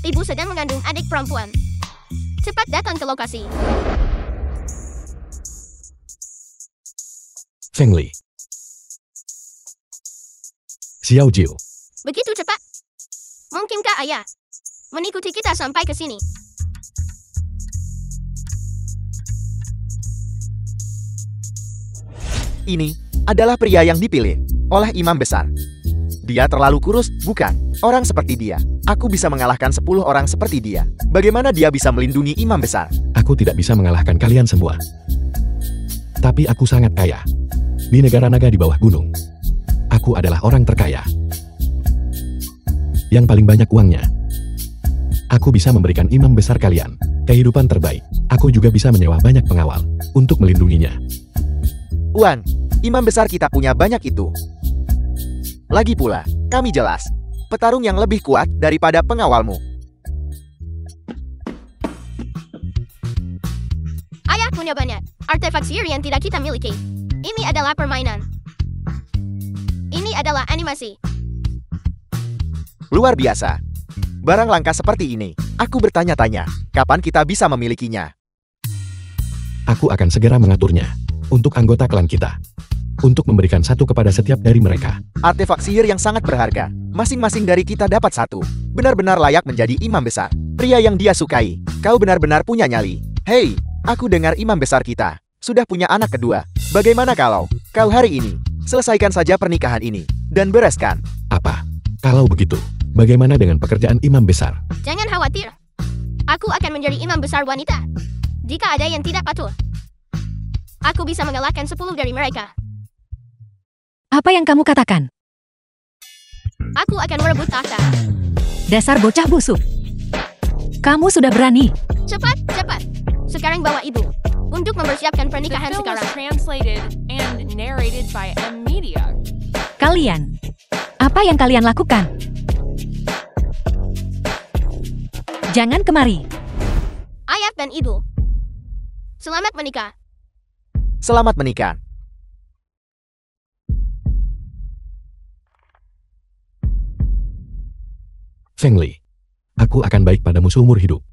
Ibu sedang mengandung adik perempuan. Cepat datang ke lokasi. Feng Li. Xiao Jiu. Begitu cepat. Mungkinkah ayah mengikuti kita sampai ke sini? Ini adalah pria yang dipilih oleh Imam Besar. Dia terlalu kurus, bukan? Orang seperti dia. Aku bisa mengalahkan 10 orang seperti dia. Bagaimana dia bisa melindungi Imam Besar? Aku tidak bisa mengalahkan kalian semua. Tapi aku sangat kaya. Di negara naga di bawah gunung. Aku adalah orang terkaya. Yang paling banyak uangnya. Aku bisa memberikan imam besar kalian kehidupan terbaik. Aku juga bisa menyewa banyak pengawal untuk melindunginya. Wan, imam besar kita punya banyak itu. Lagi pula, kami jelas petarung yang lebih kuat daripada pengawalmu. Ayah punya banyak artefak sihir yang tidak kita miliki. Ini adalah permainan. Ini adalah animasi. Luar biasa. Barang langka seperti ini, aku bertanya-tanya, kapan kita bisa memilikinya? Aku akan segera mengaturnya untuk anggota klan kita. Untuk memberikan satu kepada setiap dari mereka. Artefak sihir yang sangat berharga. Masing-masing dari kita dapat satu. Benar-benar layak menjadi imam besar. Pria yang dia sukai. Kau benar-benar punya nyali. Hei, aku dengar imam besar kita sudah punya anak kedua. Bagaimana kalau kau hari ini selesaikan saja pernikahan ini dan bereskan? Apa? Kalau begitu, bagaimana dengan pekerjaan imam besar? Jangan khawatir. Aku akan menjadi imam besar wanita. Jika ada yang tidak patuh, aku bisa mengalahkan 10 dari mereka. Apa yang kamu katakan? Aku akan merebut tahta. Dasar bocah busuk. Kamu sudah berani. Cepat, cepat. Sekarang bawa ibu untuk mempersiapkan The pernikahan film was sekarang. translated and narrated by M Media. Kalian. Apa yang kalian lakukan? Jangan kemari. Ayah dan ibu. Selamat menikah. Selamat menikah. Feng Li. Aku akan baik padamu seumur hidup.